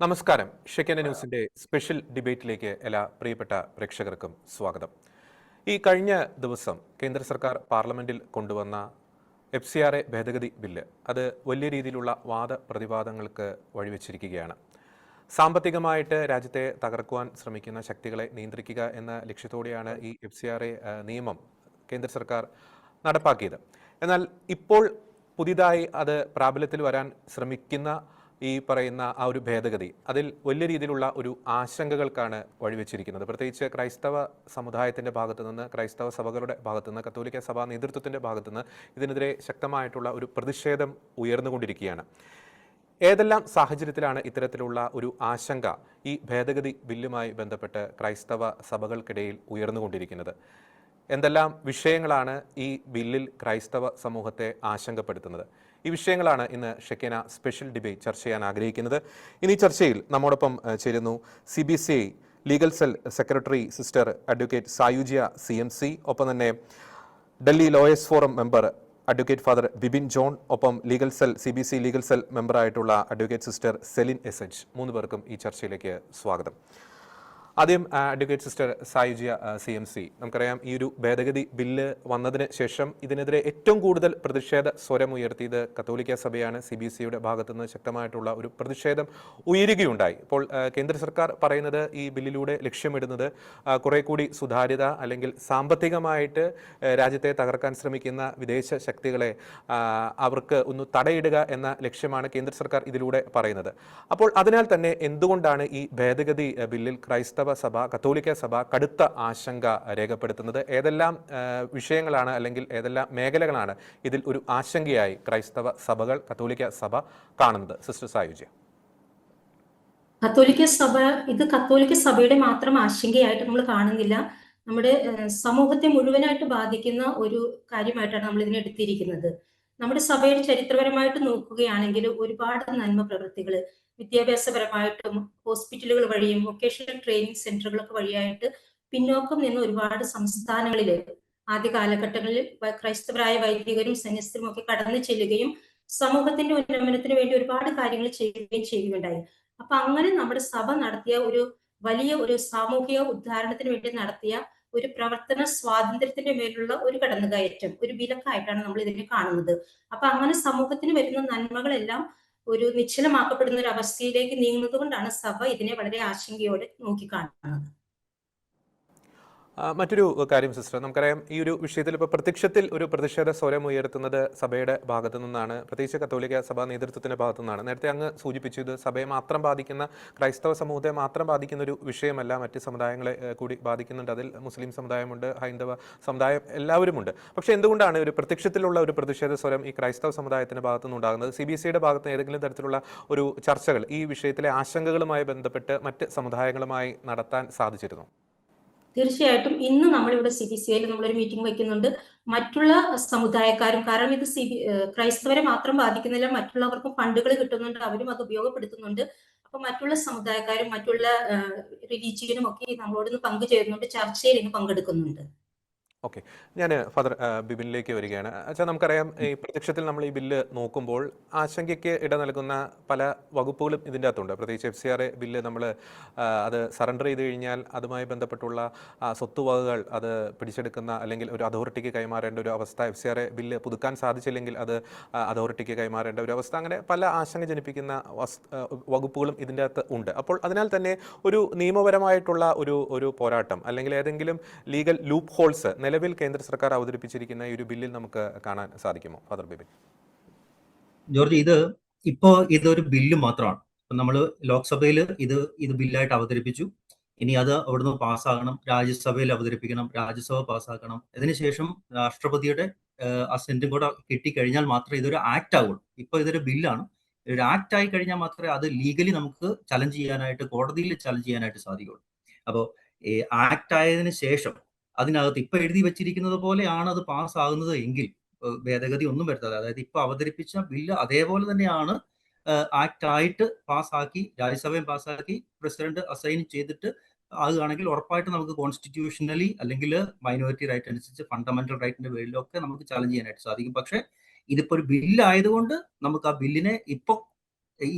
നമസ്കാരം. ഷെക്കേന ന്യൂസിന്റെ സ്പെഷ്യൽ ഡിബേറ്റിലേക്ക് എല്ലാ പ്രിയപ്പെട്ട പ്രേക്ഷകർക്കും സ്വാഗതം. ഈ കഴിഞ്ഞ ദിവസം കേന്ദ്ര സർക്കാർ പാർലമെന്റിൽ കൊണ്ടുവന്ന FCRA ഭേദഗതി ബില്ല് അത് വലിയ രീതിയിലുള്ള വാദപ്രതിവാദങ്ങൾക്ക് വഴിവെച്ചിരിക്കുകയാണ്. സാമ്പത്തികമായിട്ട് രാജ്യത്തെ തകർക്കുവാൻ ശ്രമിക്കുന്ന ശക്തികളെ നിയന്ത്രിക്കുക എന്ന ലക്ഷ്യത്തോടെയാണ് ഈ FCRA നിയമം കേന്ദ്ര സർക്കാർ നടപ്പാക്കിയത്. എന്നാൽ ഇപ്പോൾ പുതിയതായി അത് പ്രാബല്യത്തിൽ വരാൻ ശ്രമിക്കുന്ന ഈ പറയുന്ന ആ ഒരു ഭേദഗതി അതിൽ വലിയ രീതിയിലുള്ള ഒരു ആശങ്കകൾക്കാണ് വഴിവെച്ചിരിക്കുന്നത്. പ്രത്യേകിച്ച് ക്രൈസ്തവ സമുദായത്തിൻ്റെ ഭാഗത്തു നിന്ന്, ക്രൈസ്തവ സഭകളുടെ ഭാഗത്തു നിന്ന്, കത്തോലിക്ക സഭാ നേതൃത്വത്തിൻ്റെ ഭാഗത്തു നിന്ന് ഇതിനെതിരെ ശക്തമായിട്ടുള്ള ഒരു പ്രതിഷേധം ഉയർന്നുകൊണ്ടിരിക്കുകയാണ്. ഏതെല്ലാം സാഹചര്യത്തിലാണ് ഇത്തരത്തിലുള്ള ഒരു ആശങ്ക ഈ ഭേദഗതി ബില്ലുമായി ബന്ധപ്പെട്ട് ക്രൈസ്തവ സഭകൾക്കിടയിൽ ഉയർന്നുകൊണ്ടിരിക്കുന്നത്? എന്തെല്ലാം വിഷയങ്ങളാണ് ഈ ബില്ലിൽ ക്രൈസ്തവ സമൂഹത്തെ ആശങ്കപ്പെടുത്തുന്നത്? ഈ വിഷയങ്ങളാണ് ഇന്ന് ഷെക്കേന സ്പെഷ്യൽ ഡിബേറ്റ് ചർച്ച ചെയ്യാൻ ആഗ്രഹിക്കുന്നത്. ഇനി ചർച്ചയിൽ നമ്മോടൊപ്പം ചേരുന്നു CBCI legal cell secretary sister advocate Sayujya CMC, ഒപ്പം തന്നെ Delhi lawyers forum member advocate father Bibin John, ഒപ്പം legal cell CBCI legal cell മെമ്പറായിട്ടുള്ള അഡ്വക്കേറ്റ് സിസ്റ്റർ സെലിൻ SH. 3 പേർക്കും ഈ ചർച്ചയിലേക്ക് സ്വാഗതം. ആദ്യം അഡ്വക്കേറ്റ് സിസ്റ്റർ സായുജ്യ CMC, നമുക്കറിയാം ഈ ഒരു ഭേദഗതി ബില്ല് വന്നതിന് ശേഷം ഇതിനെതിരെ ഏറ്റവും കൂടുതൽ പ്രതിഷേധ സ്വരമുയർത്തിയത് കത്തോലിക്ക സഭയാണ്. CBCയുടെ ഭാഗത്തുനിന്ന് ശക്തമായിട്ടുള്ള ഒരു പ്രതിഷേധം ഉയരുകയുണ്ടായി. ഇപ്പോൾ കേന്ദ്ര സർക്കാർ പറയുന്നത് ഈ ബില്ലിലൂടെ ലക്ഷ്യമിടുന്നത് കുറെ കൂടി സുതാര്യത അല്ലെങ്കിൽ സാമ്പത്തികമായിട്ട് രാജ്യത്തെ തകർക്കാൻ ശ്രമിക്കുന്ന വിദേശ ശക്തികളെ അവർക്ക് ഒന്ന് തടയിടുക എന്ന ലക്ഷ്യമാണ് കേന്ദ്ര സർക്കാർ ഇതിലൂടെ പറയുന്നത്. അപ്പോൾ അതിനാൽ തന്നെ എന്തുകൊണ്ടാണ് ഈ ഭേദഗതി ബില്ലിൽ ക്രൈസ്തവ സഭ, കത്തോലിക്ക സഭ കടുത്ത ആശങ്ക രേഖപ്പെടുത്തുന്നത്? ഏതെല്ലാം വിഷയങ്ങളാണ് അല്ലെങ്കിൽ ഏതെല്ലാം മേഖലകളാണ് ഇതിൽ ഒരു ആശങ്കയായി ക്രൈസ്തവ സഭകൾ, കത്തോലിക്ക സഭ കാണുന്നത്? സിസ്റ്റർ സായുജ്യ. കത്തോലിക്ക സഭയുടെ മാത്രം ആശങ്കയായിട്ട് നമ്മൾ കാണുന്നില്ല. നമ്മുടെ സമൂഹത്തെ മുഴുവനായിട്ട് ബാധിക്കുന്ന ഒരു കാര്യമായിട്ടാണ് നമ്മൾ ഇതിനെ എടുത്തിരിക്കുന്നത്. നമ്മുടെ സഭയുടെ ചരിത്രപരമായിട്ട് നോക്കുകയാണെങ്കിൽ ഒരുപാട് നന്മ പ്രവൃത്തികൾ വിദ്യാഭ്യാസപരമായിട്ടും ഹോസ്പിറ്റലുകൾ വഴിയും വൊക്കേഷണൽ ട്രെയിനിങ് സെന്ററുകളൊക്കെ വഴിയായിട്ട് പിന്നോക്കം നിന്ന് ഒരുപാട് സംസ്ഥാനങ്ങളിൽ ആദ്യ കാലഘട്ടങ്ങളിൽ ക്രൈസ്തവരായ വൈദികരും സന്യസ്തരും ഒക്കെ കടന്നു ചെല്ലുകയും സമൂഹത്തിന്റെ ഉന്നമനത്തിന് വേണ്ടി ഒരുപാട് കാര്യങ്ങൾ ചെയ്യുകയും ചെയ്യുകയുണ്ടായി. അപ്പൊ അങ്ങനെ നമ്മുടെ സഭ നടത്തിയ ഒരു വലിയ ഒരു സാമൂഹിക ഉദ്ധാരണത്തിന് വേണ്ടി നടത്തിയ ഒരു പ്രവർത്തന സ്വാതന്ത്ര്യത്തിന്റെ മേലുള്ള ഒരു കടന്നുകയറ്റം, ഒരു വിലക്കായിട്ടാണ് നമ്മൾ ഇതിനെ കാണുന്നത്. അപ്പൊ അങ്ങനെ സമൂഹത്തിന് വരുന്ന നന്മകളെല്ലാം ഒരു നിശ്ചലമാക്കപ്പെടുന്ന ഒരു അവസ്ഥയിലേക്ക് നീങ്ങുന്നത് കൊണ്ടാണ് സഭ ഇതിനെ വളരെ ആശങ്കയോടെ നോക്കിക്കാണുന്നത്. മറ്റൊരു കാര്യം സിസ്റ്റർ, നമുക്കറിയാം ഈ ഒരു വിഷയത്തിൽ ഇപ്പോൾ പ്രത്യക്ഷത്തിൽ ഒരു പ്രതിഷേധ സ്വരം ഉയർത്തുന്നത് സഭയുടെ ഭാഗത്തു നിന്നാണ്, പ്രത്യേകിച്ച് കത്തോലിക്ക സഭാ നേതൃത്വത്തിന്റെ ഭാഗത്തു നിന്നാണ്. നേരത്തെ അങ്ങ് സൂചിപ്പിച്ചു, ഇത് സഭയെ മാത്രം ബാധിക്കുന്ന, ക്രൈസ്തവ സമൂഹത്തെ മാത്രം ബാധിക്കുന്ന ഒരു വിഷയമല്ല, മറ്റ് സമുദായങ്ങളെ കൂടി ബാധിക്കുന്നുണ്ട്. അതിൽ മുസ്ലിം സമുദായമുണ്ട്, ഹൈന്ദവ സമുദായം, എല്ലാവരുമുണ്ട്. പക്ഷേ എന്തുകൊണ്ടാണ് ഒരു പ്രത്യക്ഷത്തിലുള്ള ഒരു പ്രതിഷേധ സ്വരം ഈ ക്രൈസ്തവ സമുദായത്തിന്റെ ഭാഗത്തുനിന്ന് ഉണ്ടാകുന്നത്? CBCയുടെ ഭാഗത്ത് ഏതെങ്കിലും തരത്തിലുള്ള ഒരു ചർച്ചകൾ ഈ വിഷയത്തിലെ ആശങ്കകളുമായി ബന്ധപ്പെട്ട് മറ്റ് സമുദായങ്ങളുമായി നടത്താൻ സാധിച്ചിരുന്നു? തീർച്ചയായിട്ടും ഇന്ന് നമ്മളിവിടെ CBCയിൽ നമ്മളൊരു മീറ്റിംഗ് വയ്ക്കുന്നുണ്ട്. മറ്റുള്ള സമുദായക്കാരും, കാരണം ഇത് ക്രൈസ്തവരെ മാത്രം ബാധിക്കുന്നില്ല, മറ്റുള്ളവർക്കും ഫണ്ടുകൾ കിട്ടുന്നുണ്ട്, അവരും അത് ഉപയോഗപ്പെടുത്തുന്നുണ്ട്. അപ്പൊ മറ്റുള്ള സമുദായക്കാരും മറ്റുള്ള റിലീജിയനും ഒക്കെ നമ്മളോട് പങ്കുചേരുന്നുണ്ട്, ചർച്ചയിൽ ഇന്ന് പങ്കെടുക്കുന്നുണ്ട്. ഓക്കെ, ഞാൻ ഫാദർ ബിബിനിലേക്ക് വരികയാണ്. അച്ഛാ, നമുക്കറിയാം ഈ പ്രത്യക്ഷത്തിൽ നമ്മൾ ഈ ബില്ല് നോക്കുമ്പോൾ ആശങ്കയ്ക്ക് ഇട നൽകുന്ന പല വകുപ്പുകളും ഇതിൻ്റെ അകത്തുണ്ട്. പ്രത്യേകിച്ച് FCRA ബില്ല് നമ്മൾ അത് സറണ്ടർ ചെയ്ത് കഴിഞ്ഞാൽ അതുമായി ബന്ധപ്പെട്ടുള്ള സ്വത്തുവകകൾ അത് പിടിച്ചെടുക്കുന്ന അല്ലെങ്കിൽ ഒരു അതോറിറ്റിക്ക് കൈമാറേണ്ട ഒരു അവസ്ഥ, FCRA ബില്ല് പുതുക്കാൻ സാധിച്ചില്ലെങ്കിൽ അത് അതോറിറ്റിക്ക് കൈമാറേണ്ട ഒരു അവസ്ഥ, അങ്ങനെ പല ആശങ്ക ജനിപ്പിക്കുന്ന വകുപ്പുകളും ഇതിൻ്റെ അകത്ത് ഉണ്ട്. അപ്പോൾ അതിനാൽ തന്നെ ഒരു നിയമപരമായിട്ടുള്ള ഒരു പോരാട്ടം അല്ലെങ്കിൽ ഏതെങ്കിലും ലീഗൽ ലൂപ്പ് ഹോൾസ് നിലവിൽ കേന്ദ്ര സർക്കാർ അവതരിപ്പിച്ചിരിക്കുന്ന ഈ ഒരു ബില്ലിൽ നമുക്ക് കാണാൻ സാധിക്കുമോ? ഫാദർ ബിബിൻ. ജോർജ്, ഇതൊരു ബില്ല് മാത്രമാണ്. നമ്മൾ ലോക്സഭയിൽ ഇത് ബില്ലായിട്ട് അവതരിപ്പിച്ചു. ഇനി അത് അവിടുന്ന് പാസ്സാകണം, രാജ്യസഭയിൽ അവതരിപ്പിക്കണം, രാജ്യസഭ പാസ്സാക്കണം. അതിനുശേഷം രാഷ്ട്രപതിയുടെ അസെന്റും കൂടെ കിട്ടിക്കഴിഞ്ഞാൽ മാത്രമേ ഇതൊരു ആക്ട് ആവുള്ളൂ. ഇപ്പൊ ഇതൊരു ബില്ലാണ്. ഒരു ആക്ട് ആയി കഴിഞ്ഞാൽ മാത്രമേ അത് ലീഗലി നമുക്ക് ചലഞ്ച് ചെയ്യാനായിട്ട്, കോടതിയിൽ ചലഞ്ച് ചെയ്യാനായിട്ട് സാധിക്കുള്ളൂ. അപ്പോൾ ആക്ട് ആയതിനു ശേഷം അതിനകത്ത് ഇപ്പൊ എഴുതി വെച്ചിരിക്കുന്നത് പോലെയാണ് അത് പാസ്സാകുന്നത് എങ്കിൽ ഭേദഗതി ഒന്നും വരുത്താതെ, അതായത് ഇപ്പൊ അവതരിപ്പിച്ച ബില്ല് അതേപോലെ തന്നെയാണ് ആക്ട് ആയിട്ട് പാസ്സാക്കി, രാജ്യസഭയും പാസ്സാക്കി, പ്രസിഡന്റ് അസൈൻ ചെയ്തിട്ട് ആകുകയാണെങ്കിൽ ഉറപ്പായിട്ട് നമുക്ക് കോൺസ്റ്റിറ്റ്യൂഷണലി അല്ലെങ്കിൽ മൈനോറിറ്റി റൈറ്റ് അനുസരിച്ച് ഫണ്ടമെന്റൽ റൈറ്റിന്റെ പേരിലൊക്കെ നമുക്ക് ചലഞ്ച് ചെയ്യാനായിട്ട് സാധിക്കും. പക്ഷെ ഇതിപ്പോ ഒരു ബില്ലായതുകൊണ്ട് നമുക്ക് ആ ബില്ലിനെ ഇപ്പൊ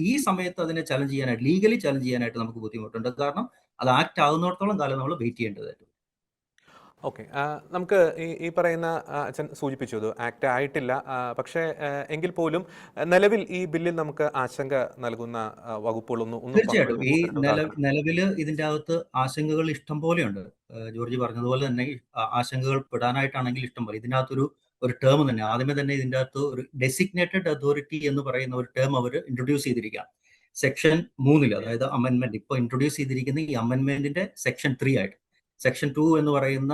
ഈ സമയത്ത് അതിനെ ചലഞ്ച് ചെയ്യാനായിട്ട്, ലീഗലി ചലഞ്ച് ചെയ്യാനായിട്ട് നമുക്ക് ബുദ്ധിമുട്ടുണ്ട്. കാരണം അത് ആക്ട് ആകുന്നിടത്തോളം കാലം നമ്മൾ വെയിറ്റ് ചെയ്യേണ്ടതായിട്ട്. ഓക്കെ. നമുക്ക് ഈ പറയുന്ന അച്ഛൻ സൂചിപ്പിച്ചു അത് ആക്ട് ആയിട്ടില്ല. പക്ഷേ എങ്കിൽ പോലും നിലവിൽ ഈ ബില്ലിൽ നമുക്ക് ആശങ്ക നൽകുന്ന വകുപ്പുകളൊന്നും തീർച്ചയായിട്ടും ഈ നിലവില് ഇതിന്റെ അകത്ത് ആശങ്കകൾ ഇഷ്ടം പോലെയുണ്ട്. ജോർജ് പറഞ്ഞതുപോലെ തന്നെ ആശങ്കകൾ പെടാനായിട്ടാണെങ്കിൽ ഇഷ്ടം പോലെ. ഇതിനകത്തൊരു ടേം തന്നെ ആദ്യമേ തന്നെ ഇതിന്റെ അകത്ത് ഒരു ഡെസിഗ്നേറ്റഡ് അതോറിറ്റി എന്ന് പറയുന്ന ഒരു ടേം അവർ ഇൻട്രൊഡ്യൂസ് ചെയ്തിരിക്കുകയാണ്. സെക്ഷൻ 3 അതായത് അമെന്റ്മെന്റ് ഇപ്പോൾ ഇൻട്രൊഡ്യൂസ് ചെയ്തിരിക്കുന്ന ഈ അമെന്റ്മെന്റിന്റെ സെക്ഷൻ 3 ആയിട്ട്. സെക്ഷൻ 2 എന്ന് പറയുന്ന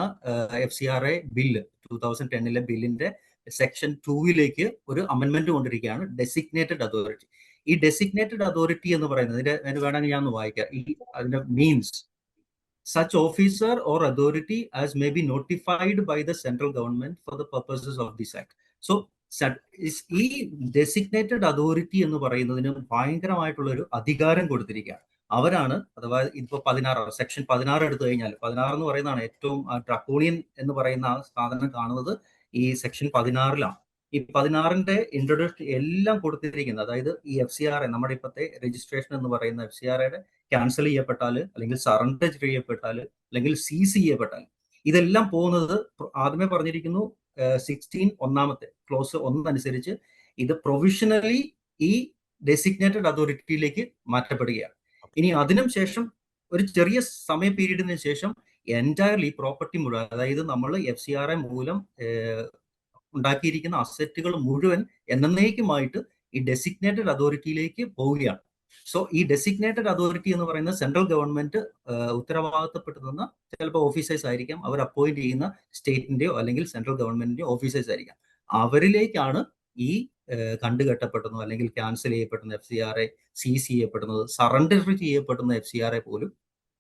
FCRA ബില്ല് 2010 ബില്ലിന്റെ സെക്ഷൻ 2 ഒരു അമെന്റ്മെന്റ് കൊണ്ടിരിക്കുകയാണ്, ഡെസിഗ്നേറ്റഡ് അതോറിറ്റി. ഈ ഡെസിഗ്നേറ്റഡ് അതോറിറ്റി എന്ന് പറയുന്നത് അതിന് വേണമെങ്കിൽ ഞാൻ ഒന്ന് വായിക്കാം. അതിന്റെ means such officer or authority as may be notified by the central government for the purposes of this act. So ഈ ഡെസിഗ്നേറ്റഡ് അതോറിറ്റി എന്ന് പറയുന്നതിന് ഭയങ്കരമായിട്ടുള്ള ഒരു അധികാരം കൊടുത്തിരിക്കുകയാണ്. അവരാണ്, അഥവാ ഇപ്പൊ 16 സെക്ഷൻ 16 എടുത്തു കഴിഞ്ഞാൽ 16 എന്ന് പറയുന്നതാണ് ഏറ്റവും ഡ്രക്കോണിയൻ എന്ന് പറയുന്ന ആ സാധനം കാണുന്നത് ഈ സെക്ഷൻ 16ലാണ്. ഈ 16ന്റെ ഇൻട്രൊഡക്ഷൻ എല്ലാം കൊടുത്തിരിക്കുന്നത്, അതായത് ഈ FCRA നമ്മുടെ ഇപ്പോഴത്തെ രജിസ്ട്രേഷൻ എന്ന് പറയുന്ന FCRAയുടെ ക്യാൻസൽ ചെയ്യപ്പെട്ടാൽ, അല്ലെങ്കിൽ സറണ്ടർ ചെയ്യപ്പെട്ടാൽ, അല്ലെങ്കിൽ സീസ് ചെയ്യപ്പെട്ടാൽ, ഇതെല്ലാം പോകുന്നത് ആദ്യമേ പറഞ്ഞിരിക്കുന്നു 16 ഒന്നാമത്തെ ക്ലോസ് 1 അനുസരിച്ച് ഇത് പ്രൊവിഷണലി ഈ ഡെസിഗ്നേറ്റഡ് അതോറിറ്റിയിലേക്ക് മാറ്റപ്പെടുകയാണ്. ഇനി അതിനും ശേഷം ഒരു ചെറിയ സമയ പീരീഡിന് ശേഷം എൻറ്റയർലി പ്രോപ്പർട്ടി മുഴുവൻ, അതായത് നമ്മൾ FCRA മൂലം ഉണ്ടാക്കിയിരിക്കുന്ന അസറ്റുകൾ മുഴുവൻ എന്നേക്കുമായിട്ട് ഈ ഡെസിഗ്നേറ്റഡ് അതോറിറ്റിയിലേക്ക് പോവുകയാണ്. സോ ഈ ഡെസിഗ്നേറ്റഡ് അതോറിറ്റി എന്ന് പറയുന്ന സെൻട്രൽ ഗവൺമെന്റ് ഉത്തരവാദിത്തപ്പെടുന്ന ചിലപ്പോൾ ഓഫീസേഴ്സ് ആയിരിക്കാം, അവർ അപ്പോയിന്റ് ചെയ്യുന്ന സ്റ്റേറ്റിന്റെയോ അല്ലെങ്കിൽ സെൻട്രൽ ഗവൺമെന്റിന്റെയോ ഓഫീസേഴ്സ് ആയിരിക്കാം. അവരിലേക്കാണ് ഈ കണ്ടുകെട്ടപ്പെടുന്നത് അല്ലെങ്കിൽ ക്യാൻസൽ ചെയ്യപ്പെടുന്ന FCRA, സീസ് ചെയ്യപ്പെടുന്നത്, സറണ്ടർ ചെയ്യപ്പെടുന്ന FCRA പോലും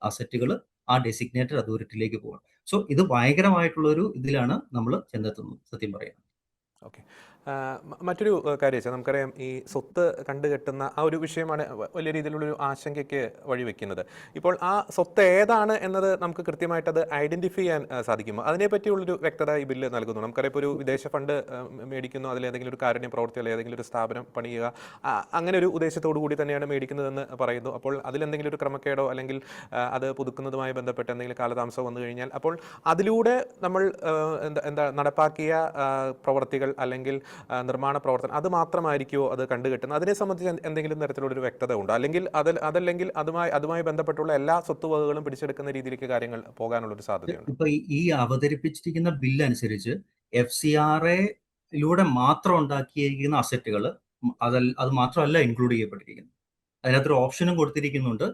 അസറ്റുകൾ ആ ഡെസിഗ്നേറ്റഡ് അതോറിറ്റിയിലേക്ക് പോകണം. സോ ഇത് ഭയങ്കരമായിട്ടുള്ള ഒരു ഇതിലാണ് നമ്മൾ ചെന്നെത്തുന്നത്, സത്യം പറയാം. ഓക്കെ. മറ്റൊരു കാര്യം വെച്ചാൽ നമുക്കറിയാം, ഈ സ്വത്ത് കണ്ടുകെട്ടുന്ന ആ ഒരു വിഷയമാണ് വലിയ രീതിയിലുള്ളൊരു ആശങ്കയ്ക്ക് വഴിവെക്കുന്നത്. ഇപ്പോൾ ആ സ്വത്ത് ഏതാണ് എന്നത് നമുക്ക് കൃത്യമായിട്ട് അത് ഐഡന്റിഫൈ ചെയ്യാൻ സാധിക്കുമോ? അതിനെപ്പറ്റിയുള്ളൊരു വ്യക്തത ഈ ബില്ല് നൽകുന്നു. നമുക്കറിയാം, ഇപ്പോൾ ഒരു വിദേശ ഫണ്ട് മേടിക്കുന്നു, അതിലേതെങ്കിലും ഒരു കാരുണ്യ പ്രവൃത്തി അല്ലെങ്കിൽ ഏതെങ്കിലും ഒരു സ്ഥാപനം പണിയുക, അങ്ങനെ ഒരു ഉദ്ദേശത്തോടു കൂടി തന്നെയാണ് മേടിക്കുന്നതെന്ന് പറയുന്നു. അപ്പോൾ അതിലെന്തെങ്കിലും ഒരു ക്രമക്കേടോ അല്ലെങ്കിൽ അത് പുതുക്കുന്നതുമായി ബന്ധപ്പെട്ട് എന്തെങ്കിലും കാലതാമസം വന്നു കഴിഞ്ഞാൽ, അപ്പോൾ അതിലൂടെ നമ്മൾ നടപ്പാക്കിയ പ്രവർത്തികൾ അല്ലെങ്കിൽ നിർമ്മാണ പ്രവർത്തനം അത് മാത്രമായിരിക്കുമോ അത് കണ്ടുകെട്ടുന്നത്? അതിനെ സംബന്ധിച്ച് എന്തെങ്കിലും തരത്തിലുള്ളൊരു വ്യക്തത ഉണ്ടോ? അല്ലെങ്കിൽ അതല്ലെങ്കിൽ അതുമായി ബന്ധപ്പെട്ടുള്ള എല്ലാ സ്വത്തുവകകളും പിടിച്ചെടുക്കുന്ന രീതിയിലേക്ക് കാര്യങ്ങൾ പോകാനുള്ളൊരു സാധ്യതയുണ്ട്? ഇപ്പൊ ഈ അവതരിപ്പിച്ചിരിക്കുന്ന ബില്ല് അനുസരിച്ച് FCRA മാത്രം ഉണ്ടാക്കിയിരിക്കുന്ന അസറ്റുകൾ അത് മാത്രമല്ല ഇൻക്ലൂഡ് ചെയ്യപ്പെട്ടിരിക്കുന്നത്. അതിനകത്തൊരു ഓപ്ഷനും കൊടുത്തിരിക്കുന്നുണ്ട്.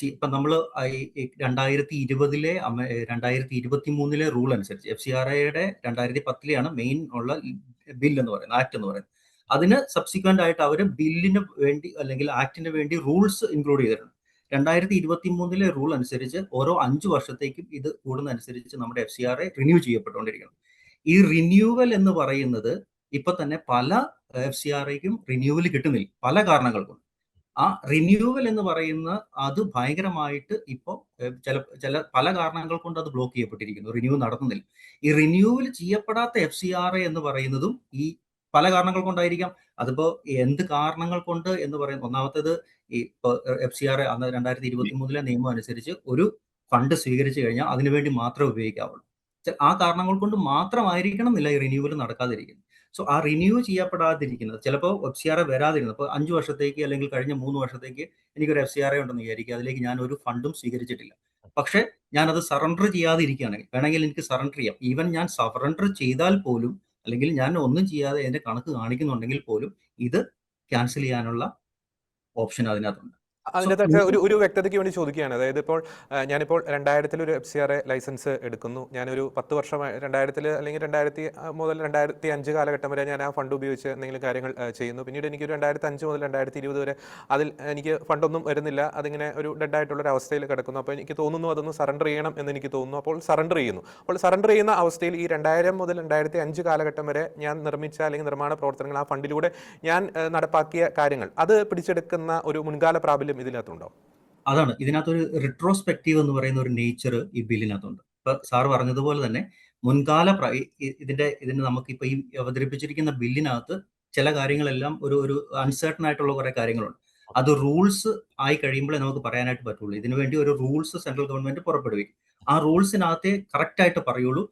ഇപ്പൊ നമ്മൾ 2020 2023 റൂൾ അനുസരിച്ച് FCRAയുടെ 2010 മെയിൻ ഉള്ള ബിൽ എന്ന് പറയുന്നത്, ആക്ട് എന്ന് പറയുന്നത്. അതിന് സബ്സിക്വന്റ് ആയിട്ട് അവർ ബില്ലിന് വേണ്ടി അല്ലെങ്കിൽ ആക്ടിന് വേണ്ടി റൂൾസ് ഇൻക്ലൂഡ് ചെയ്തിട്ടുണ്ട്. 2023 റൂൾ അനുസരിച്ച് ഓരോ 5 വർഷത്തേക്കും ഇത് കൂടുന്നതനുസരിച്ച് നമ്മുടെ FCRA റിന്യൂ ചെയ്യപ്പെട്ടുകൊണ്ടിരിക്കണം. ഈ റിന്യൂവൽ എന്ന് പറയുന്നത് ഇപ്പൊ തന്നെ പല FCRAയ്ക്കും റിന്യൂവൽ കിട്ടുന്നില്ല, പല കാരണങ്ങൾ കൊണ്ട്. ആ റിന്യൂവൽ എന്ന് പറയുന്ന അത് ഭയങ്കരമായിട്ട് ഇപ്പോൾ പല കാരണങ്ങൾ കൊണ്ട് അത് ബ്ലോക്ക് ചെയ്യപ്പെട്ടിരിക്കുന്നു, റിന്യൂ നടത്തുന്നില്ല. ഈ റിന്യൂവൽ ചെയ്യപ്പെടാത്ത FCRA എന്ന് പറയുന്നതും ഈ പല കാരണങ്ങൾ കൊണ്ടായിരിക്കാം. അതിപ്പോ എന്ത് കാരണങ്ങൾ കൊണ്ട് എന്ന് പറയുന്നത്, ഒന്നാമത്തേത് ഈ FCRA 2023 നിയമം അനുസരിച്ച് ഒരു ഫണ്ട് സ്വീകരിച്ചു കഴിഞ്ഞാൽ അതിനുവേണ്ടി മാത്രമേ ഉപയോഗിക്കാവുള്ളൂ. ആ കാരണങ്ങൾ കൊണ്ട് മാത്രമായിരിക്കണം എന്നില്ല ഈ റിന്യൂവൽ നടക്കാതിരിക്കുന്നത്. സോ ആ റിന്യൂ ചെയ്യപ്പെടാതിരിക്കുന്നത് ചിലപ്പോൾ FCRA വരാതിരുന്നത്, ഇപ്പോൾ 5 വർഷത്തേക്ക് അല്ലെങ്കിൽ കഴിഞ്ഞ 3 വർഷത്തേക്ക് എനിക്കൊരു FCRA ഉണ്ടെന്ന് വിചാരിക്കുക, അതിലേക്ക് ഞാൻ ഒരു ഫണ്ടും സ്വീകരിച്ചിട്ടില്ല. പക്ഷെ ഞാനത് സറണ്ടർ ചെയ്യാതിരിക്കുകയാണെങ്കിൽ വേണമെങ്കിൽ എനിക്ക് സറണ്ടർ ചെയ്യാം. ഈവൻ ഞാൻ സറണ്ടർ ചെയ്താൽ പോലും അല്ലെങ്കിൽ ഞാൻ ഒന്നും ചെയ്യാതെ എന്റെ കണക്ക് കാണിക്കുന്നുണ്ടെങ്കിൽ പോലും ഇത് ക്യാൻസൽ ചെയ്യാനുള്ള ഓപ്ഷൻ അതിനകത്തുണ്ട്. അതിനകത്ത് ഒരു വ്യക്തതയ്ക്ക് വേണ്ടി ചോദിക്കുകയാണ്. അതായത് ഇപ്പോൾ ഞാനിപ്പോൾ 2000 ഒരു FCRA ലൈസൻസ് എടുക്കുന്നു. ഞാനൊരു 10 വർഷമായി 2000 അല്ലെങ്കിൽ 2000 മുതൽ 2005 കാലഘട്ടം വരെ ഞാൻ ആ ഫണ്ട് ഉപയോഗിച്ച് എന്തെങ്കിലും കാര്യങ്ങൾ ചെയ്യുന്നു. പിന്നീട് എനിക്കൊരു 2005 മുതൽ 2020 വരെ അതിൽ എനിക്ക് ഫണ്ടൊന്നും വരുന്നില്ല, അതിങ്ങനെ ഒരു ഡെഡായിട്ടുള്ളൊരു അവസ്ഥയിൽ കിടക്കുന്നു. അപ്പോൾ എനിക്ക് തോന്നുന്നു അതൊന്ന് സറണ്ടർ ചെയ്യണം എന്ന് എനിക്ക് തോന്നുന്നു. അപ്പോൾ സറണ്ടർ ചെയ്യുന്നു. അപ്പോൾ സറണ്ടർ ചെയ്യുന്ന അവസ്ഥയിൽ ഈ 2000 മുതൽ 2005 കാലഘട്ടം വരെ ഞാൻ നിർമ്മിച്ച അല്ലെങ്കിൽ നിർമ്മാണ പ്രവർത്തനങ്ങൾ ആ ഫണ്ടിലൂടെ ഞാൻ നടപ്പാക്കിയ കാര്യങ്ങൾ അത് പിടിച്ചെടുക്കുന്ന ഒരു മുൻകാല പ്രാബല്യം ഇതിനകത്തുണ്ടോ? അതാണ് ഇതിനകത്തൊരു റിട്രോസ്പെക്റ്റീവ് എന്ന് പറയുന്ന ഒരു നേച്ചർ ഈ ബില്ലിനകത്തുണ്ട്. ഇപ്പൊ സാർ പറഞ്ഞതുപോലെ തന്നെ മുൻകാല ഇതിന് നമുക്കിപ്പോ ഈ അവതരിപ്പിച്ചിരിക്കുന്ന ബില്ലിനകത്ത് ചില കാര്യങ്ങളെല്ലാം ഒരു അൺസർട്ടൺ ആയിട്ടുള്ള കുറെ കാര്യങ്ങളുണ്ട്. അത് റൂൾസ് ആയി കഴിയുമ്പോഴേ നമുക്ക് പറയാനായിട്ട് പറ്റുള്ളൂ. ഇതിനു വേണ്ടി ഒരു റൂൾസ് സെൻട്രൽ ഗവൺമെന്റ് പുറപ്പെടുവിക്കും. ആ റൂൾസിനകത്തെ കറക്റ്റ് ആയിട്ട് പറയുള്ളൂ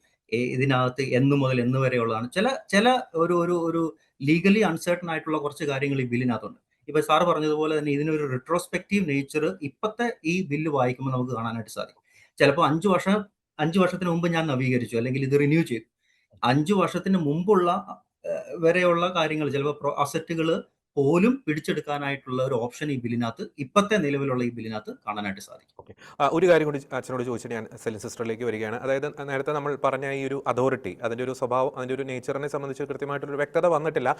ഇതിനകത്ത് എന്ന് മുതൽ എന്ന് വരെയുള്ളതാണ്. ചില ഒരു ഒരു ഒരു ലീഗലി അൺസർട്ടൺ ആയിട്ടുള്ള കുറച്ച് കാര്യങ്ങൾ ഈ ബില്ലിനകത്തുണ്ട്. ഇപ്പൊ സാറ് പറഞ്ഞതുപോലെ തന്നെ ഇതിനൊരു റിട്രോസ്പെക്റ്റീവ് നേച്ചർ ഇപ്പോഴത്തെ ഈ ബില്ല് വായിക്കുമ്പോൾ നമുക്ക് കാണാനായിട്ട് സാധിക്കും. ചിലപ്പോൾ 5 വർഷത്തിന് മുമ്പ് ഞാൻ നവീകരിച്ചു, അല്ലെങ്കിൽ ഇത് റിന്യൂ ചെയ്തു. 5 വർഷത്തിന് മുമ്പുള്ള വരെയുള്ള കാര്യങ്ങൾ, ചിലപ്പോൾ അസറ്റുകൾ പോലും പിടിച്ചെടുക്കാനായിട്ടുള്ള ഒരു ഓപ്ഷൻ ഈ ബില്ലിനകത്ത്, ഇപ്പോഴത്തെ നിലവിലുള്ള ഈ ബില്ലിനകത്ത് കാണാനായിട്ട് സാധിക്കും. ഓക്കെ, ഒരു കാര്യം കൂടി അച്ഛനോട് ചോദിച്ചിട്ട് ഞാൻ സെലിൻ സിസ്റ്ററിലേക്ക് വരികയാണ്. അതായത് നേരത്തെ നമ്മൾ പറഞ്ഞ ഈ ഒരു അതോറിറ്റി, അതിൻ്റെ ഒരു സ്വഭാവം, അതിൻ്റെ ഒരു നേച്ചറിനെ സംബന്ധിച്ച് കൃത്യമായിട്ടൊരു വ്യക്തത വന്നിട്ടില്ല.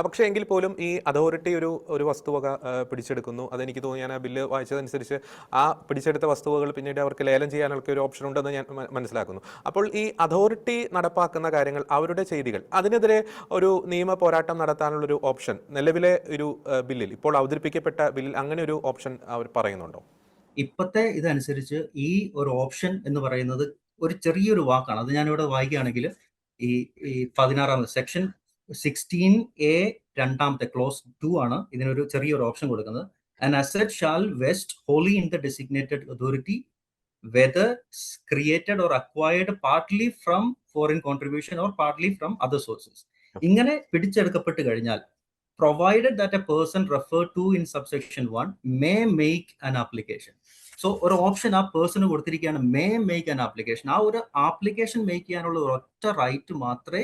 പക്ഷേ എങ്കിൽ പോലും ഈ അതോറിറ്റി ഒരു വസ്തുവക പിടിച്ചെടുക്കുന്നു. അതെനിക്ക് തോന്നി, ഞാൻ ആ ബില്ല് വായിച്ചതനുസരിച്ച് ആ പിടിച്ചെടുത്ത വസ്തുവകൾ പിന്നീട് അവർക്ക് ലേലം ചെയ്യാനൊക്കെ ഒരു ഓപ്ഷൻ ഉണ്ടെന്ന് ഞാൻ മനസ്സിലാക്കുന്നു. അപ്പോൾ ഈ അതോറിറ്റി നടപ്പാക്കുന്ന കാര്യങ്ങൾ, അവരുടെ ചെയ്തികൾ, അതിനെതിരെ ഒരു നിയമ പോരാട്ടം നടത്താനുള്ളൊരു ഓപ്ഷൻ നിലവിലെ ഒരു ബില്ലിൽ, ഇപ്പോൾ അവതരിപ്പിക്കപ്പെട്ട ബില്ലിൽ അങ്ങനെ ഒരു ഓപ്ഷൻ അവർ പറയുന്നുണ്ടോ? ഇപ്പോഴത്തെ ഇതനുസരിച്ച് ഈ ഒരു ഓപ്ഷൻ എന്ന് പറയുന്നത് ഒരു ചെറിയൊരു വാക്കാണ്. അത് ഞാനിവിടെ വായിക്കുകയാണെങ്കിൽ ഈ 16 സെക്ഷൻ 16A 2 ക്ലോസ് 2 ആണ് ഇതിനൊരു ചെറിയൊരു ഓപ്ഷൻ കൊടുക്കുന്നത്. An asset shall vest wholly in the designated authority whether created or acquired partly from foreign contribution or partly from other sources. ഇങ്ങനെ പിടിച്ചെടുക്കപ്പെട്ട് കഴിഞ്ഞാൽ provided that a person referred to in subsection 1 may make an application. So ഒരു option ആ person കൊടുത്തിരിക്കുകയാണ്, may make an application. ആ ഒരു application make ചെയ്യാനുള്ള ഒറ്റ right മാത്രമേ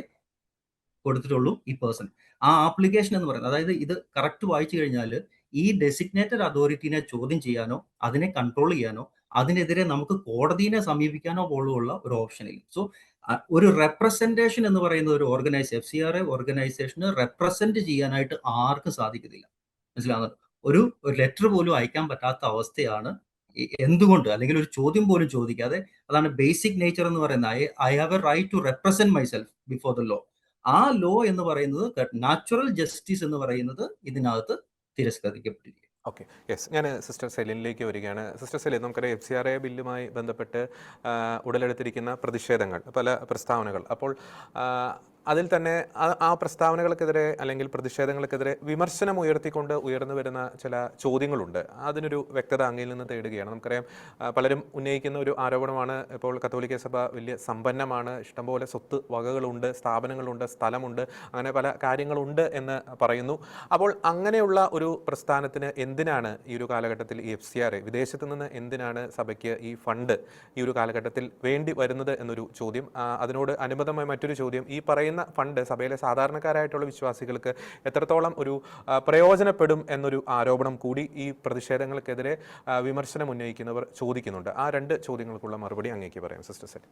കൊടുത്തിട്ടുള്ളൂ ഈ പേഴ്സൺ. ആ ആപ്ലിക്കേഷൻ എന്ന് പറയുന്നത്, അതായത് ഇത് കറക്റ്റ് വായിച്ചു കഴിഞ്ഞാൽ ഈ ഡെസിഗ്നേറ്റഡ് അതോറിറ്റിനെ ചോദ്യം ചെയ്യാനോ അതിനെ കൺട്രോൾ ചെയ്യാനോ അതിനെതിരെ നമുക്ക് കോടതിയെ സമീപിക്കാനോ പോലുള്ള ഒരു ഓപ്ഷനില്ല. സോ ഒരു റെപ്രസെന്റേഷൻ എന്ന് പറയുന്ന ഒരു FCRA ഓർഗനൈസേഷന് റെപ്രസെന്റ് ചെയ്യാനായിട്ട് ആർക്കും സാധിക്കുന്നില്ല. മനസ്സിലാകുന്നത്, ഒരു ലെറ്റർ പോലും അയക്കാൻ പറ്റാത്ത അവസ്ഥയാണ്. എന്തുകൊണ്ട്, അല്ലെങ്കിൽ ഒരു ചോദ്യം പോലും ചോദിക്കാതെ, അതാണ് ബേസിക് നേച്ചർ എന്ന് പറയുന്നത്. I have a right to represent myself before the law. ആ ലോ എന്ന് പറയുന്നത്, നാച്ചുറൽ ജസ്റ്റിസ് എന്ന് പറയുന്നത് ഇതിനകത്ത് തിരസ്കരിക്കപ്പെട്ടിരിക്കും. ഓക്കെ, യെസ്, ഞാൻ സിസ്റ്റർ സെലിനിലേക്ക് വരികയാണ്. സിസ്റ്റർ സെലിൻ, നമുക്കറിയാം FCRA ബില്ലുമായി ബന്ധപ്പെട്ട് ഉടലെടുത്തിരിക്കുന്ന പ്രതിഷേധങ്ങൾ, പല പ്രസ്താവനകൾ. അപ്പോൾ അതിൽ തന്നെ ആ പ്രസ്താവനകൾക്കെതിരെ അല്ലെങ്കിൽ പ്രതിഷേധങ്ങൾക്കെതിരെ വിമർശനം ഉയർത്തിക്കൊണ്ട് ഉയർന്നു വരുന്ന ചില ചോദ്യങ്ങളുണ്ട്. അതിനൊരു വ്യക്തത അങ്ങയിൽ നിന്ന് തേടുകയാണ്. നമുക്കറിയാം, പലരും ഉന്നയിക്കുന്ന ഒരു ആരോപണമാണ്, ഇപ്പോൾ കത്തോലിക്ക സഭ വലിയ സമ്പന്നമാണ്, ഇഷ്ടംപോലെ സ്വത്ത് വകകളുണ്ട്, സ്ഥാപനങ്ങളുണ്ട്, സ്ഥലമുണ്ട്, അങ്ങനെ പല കാര്യങ്ങളുണ്ട് എന്ന് പറയുന്നു. അപ്പോൾ അങ്ങനെയുള്ള ഒരു പ്രസ്ഥാനത്തിന് എന്തിനാണ് ഈ ഒരു കാലഘട്ടത്തിൽ ഈ FCRA, വിദേശത്ത് നിന്ന് എന്തിനാണ് സഭയ്ക്ക് ഈ ഫണ്ട് ഈ ഒരു കാലഘട്ടത്തിൽ വേണ്ടി വരുന്നത് എന്നൊരു ചോദ്യം. അതിനോട് അനുബന്ധമായ മറ്റൊരു ചോദ്യം, ഈ പറയുന്ന ഫണ്ട് സഭയിലെ സാധാരണക്കാരായിട്ടുള്ള വിശ്വാസികൾക്ക് എത്രത്തോളം ഒരു പ്രയോജനപ്പെടും എന്നൊരു ആരോപണം കൂടി ഈ പ്രതിഷേധങ്ങൾക്കെതിരെ വിമർശനം ഉന്നയിക്കുന്നവർ ചോദിക്കുന്നുണ്ട്. ആ രണ്ട് ചോദ്യങ്ങൾക്കുള്ള മറുപടി അങ്ങേക്ക് പറയാം സിസ്റ്റർ സെൽ.